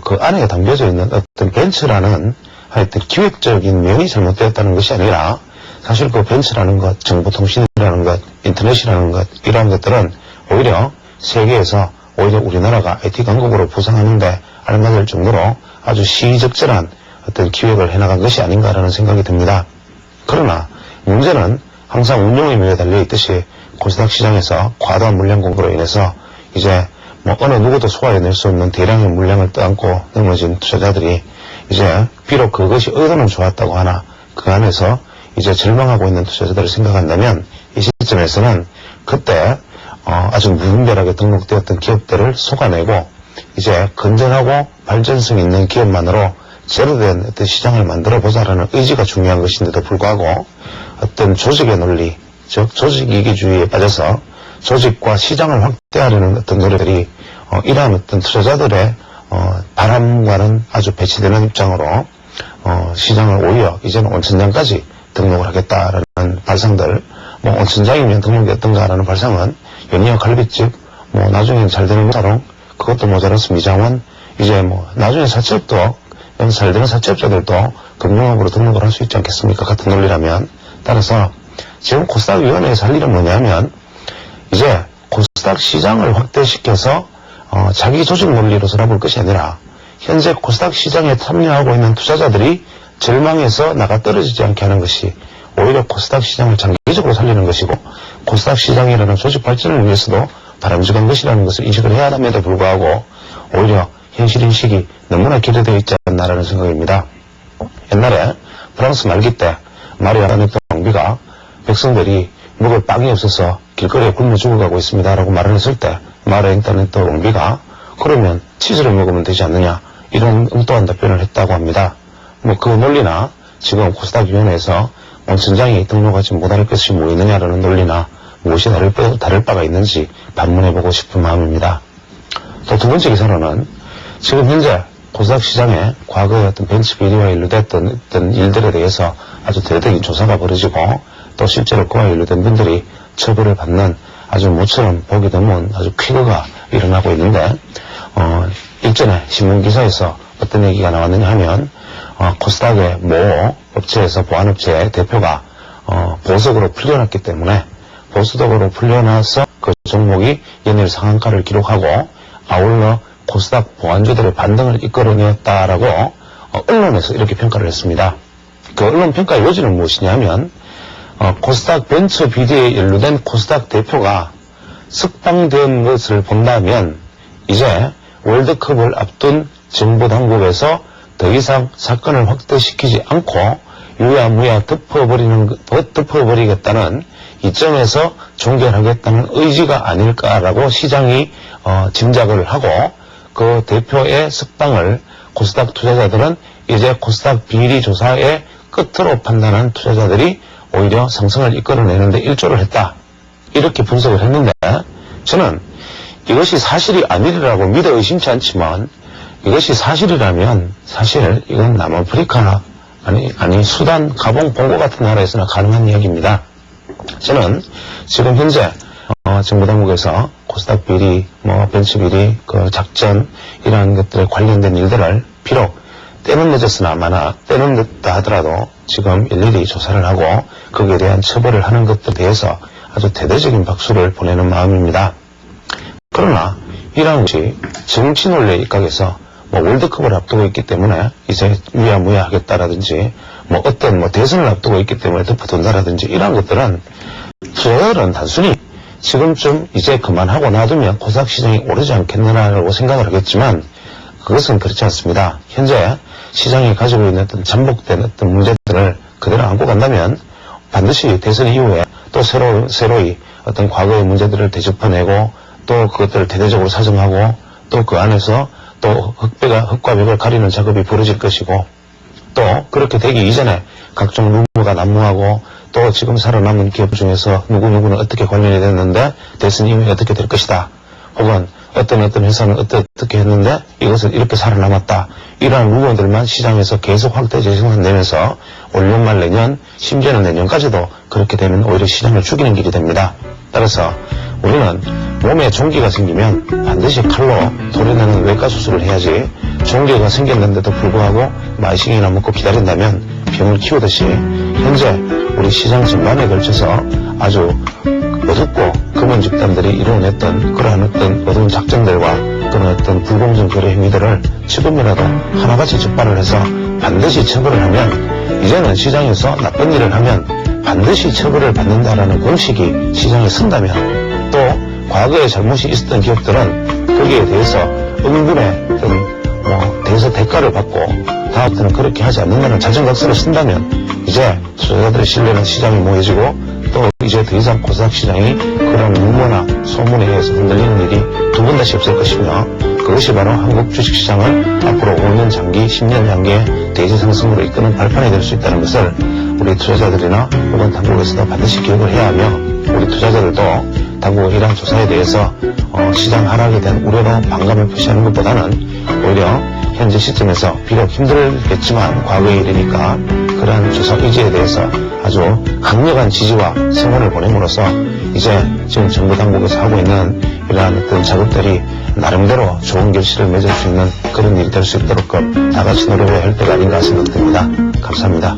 B: 그 안에 담겨져 있는 어떤 벤츠라는 하여튼 기획적인 면이 잘못되었다는 것이 아니라 사실 그 벤츠라는 것, 정보통신이라는 것, 인터넷이라는 것, 이러한 것들은 오히려 세계에서 오히려 우리나라가 IT 강국으로 부상하는데 알맞을 정도로 아주 시의적절한 어떤 기획을 해나간 것이 아닌가라는 생각이 듭니다. 그러나 문제는 항상 운용의 묘에 달려있듯이 코스닥 시장에서 과도한 물량 공급으로 인해서 이제 어느 누구도 소화해낼 수 없는 대량의 물량을 떠안고 넘어진 투자자들이 이제 비록 그것이 의도는 좋았다고 하나 그 안에서 이제 절망하고 있는 투자자들을 생각한다면 이 시점에서는 그때 아주 무분별하게 등록되었던 기업들을 속아내고 이제 건전하고 발전성 있는 기업만으로 제로된 어떤 시장을 만들어 보자라는 의지가 중요한 것인데도 불구하고 어떤 조직의 논리, 즉 조직이기주의에 빠져서 조직과 시장을 확대하려는 어떤 노력들이 이러한 어떤 투자자들의 바람과는 아주 배치되는 입장으로 시장을 오히려 이제는 온천장까지 등록을 하겠다라는 발상들, 온천장이면 등록이 어떤가라는 발상은 연이어 갈비집, 나중엔 잘 되는 사롱, 그것도 모자라서 미장원, 이제 나중에 사채업도 잘 되는 사채업자들도 금융업으로 등록을 할 수 있지 않겠습니까? 같은 논리라면. 따라서 지금 코스닥 위원회에서 할 일은 뭐냐면 이제 코스닥 시장을 확대시켜서 자기 조직 논리로 돌아볼 것이 아니라 현재 코스닥 시장에 참여하고 있는 투자자들이 절망해서 나가 떨어지지 않게 하는 것이 오히려 코스닥 시장을 장기적으로 살리는 것이고 코스닥 시장이라는 조직 발전을 위해서도 바람직한 것이라는 것을 인식을 해야 함에도 불구하고 오히려 현실인식이 너무나 기대되어 있지 않나라는 생각입니다. 옛날에 프랑스 말기 때 마리 안토네트 왕비가 백성들이 먹을 빵이 없어서 길거리에 굶어 죽어가고 있습니다라고 말을 했을 때 마리 안토네트 왕비가 그러면 치즈를 먹으면 되지 않느냐 이런 엉뚱한 답변을 했다고 합니다. 그 논리나 지금 코스닥 위원회에서
A: 원천장이 등록하지 못할 것이 뭐 있느냐라는 논리나 무엇이 다를 바가 있는지 반문해보고 싶은 마음입니다. 또 두 번째 기사로는 지금 현재 코스닥 시장에 과거의 어떤 벤치 비리와 연루됐던 어떤 일들에 대해서 아주 대대적인 조사가 벌어지고 또 실제로 그와 연루된 분들이 처벌을 받는 아주 모처럼 보기 드문 아주 쾌거가 일어나고 있는데 일전에 신문기사에서 어떤 얘기가 나왔느냐 하면 코스닥의 모 업체에서 보안업체의 대표가 보석으로 풀려났기 때문에 보수적으로 풀려나서 그 종목이 연일 상한가를 기록하고 아울러 코스닥 보안주들의 반등을 이끌어내었다라고 언론에서 이렇게 평가를 했습니다. 그 언론 평가의 요지는 무엇이냐면 코스닥 벤처 비리에 연루된 코스닥 대표가 석방된 것을 본다면 이제 월드컵을 앞둔 정부 당국에서 더 이상 사건을 확대시키지 않고 유야무야 덮어버리겠다는 이점에서 종결하겠다는 의지가 아닐까라고 시장이 짐작을 하고 그 대표의 석방을 코스닥 투자자들은 이제 코스닥 비리 조사의 끝으로 판단한 투자자들이 오히려 상승을 이끌어내는데 일조를 했다. 이렇게 분석을 했는데 저는 이것이 사실이 아니라고 믿어 의심치 않지만 이것이 사실이라면 사실 이건 남아프리카나 아니 수단, 가봉, 봉고 같은 나라에서나 가능한 이야기입니다. 저는 지금 현재 정부 당국에서 코스닥 비리, 벤치 비리, 그 작전 이러한 것들에 관련된 일들을 비록 때는 늦었으나 때는 늦다 하더라도 지금 일일이 조사를 하고 거기에 대한 처벌을 하는 것들에 대해서 아주 대대적인 박수를 보내는 마음입니다. 그러나 이러한 것이 정치 논리에 입각해서 월드컵을 앞두고 있기 때문에 이제 유야무야 하겠다라든지 어떤 대선을 앞두고 있기 때문에 덮어둔다라든지 이러한 것들은 투자자들은 단순히 지금쯤 이제 그만하고 놔두면 코스닥 시장이 오르지 않겠느냐라고 생각을 하겠지만 그것은 그렇지 않습니다. 현재 시장이 가지고 있는 어떤 잠복된 어떤 문제들을 그대로 안고 간다면 반드시 대선 이후에 또 새로이 어떤 과거의 문제들을 되짚어내고 또 그것들을 대대적으로 사정하고 또 그 안에서 또 흑과 벽을 가리는 작업이 벌어질 것이고 또 그렇게 되기 이전에 각종 루머가 난무하고 또 지금 살아남은 기업 중에서 누구누구는 어떻게 관련이 됐는데 대선 이후에 어떻게 될 것이다. 혹은 어떤 회사는 어떻게 했는데 이것을 이렇게 살아남았다. 이러한 루머들만 시장에서 계속 확대 재생산되면서 올 연말 내년 심지어는 내년까지도 그렇게 되면 오히려 시장을 죽이는 길이 됩니다. 따라서 우리는 몸에 종기가 생기면 반드시 칼로 도려내는 외과 수술을 해야지 종기가 생겼는데도 불구하고 마이싱이나 먹고 기다린다면 병을 키우듯이 현재 우리 시장 전반에 걸쳐서 아주 어둡고 검은 집단들이 이루어냈던 그러한 어떤 어두운 작전들과 그런 어떤 불공정 거래 행위들을 지금이라도 하나같이 적발을 해서 반드시 처벌을 하면 이제는 시장에서 나쁜 일을 하면 반드시 처벌을 받는다라는 공식이 시장에 선다면 또 과거에 잘못이 있었던 기업들은 거기에 대해서 응분의 어떤 대해서 대가를 받고 다음부터는 그렇게 하지 않는다는 자정각서를 쓴다면 이제 투자자들의 신뢰는 시장이 모여지고 또 이제 더 이상 코스닥 시장이 그런 루머나 소문에 의해서 흔들리는 일이 두 번 다시 없을 것이며 그것이 바로 한국 주식시장을 앞으로 5년 장기, 10년 장기의 대지 상승으로 이끄는 발판이 될 수 있다는 것을 우리 투자자들이나 혹은 당국에서도 반드시 기억을 해야 하며 우리 투자자들도 당국의 이러한 조사에 대해서 시장 하락에 대한 우려로 반감을 표시하는 것보다는 오히려 현재 시점에서 비록 힘들겠지만 과거의 일이니까 그러한 조사 의지에 대해서 아주 강력한 지지와 성원을 보냄으로써 이제 지금 정부 당국에서 하고 있는 이러한 어떤 작업들이 나름대로 좋은 결실을 맺을 수 있는 그런 일이 될 수 있도록 다 같이 노력해야 할 때가 아닌가 생각됩니다. 감사합니다.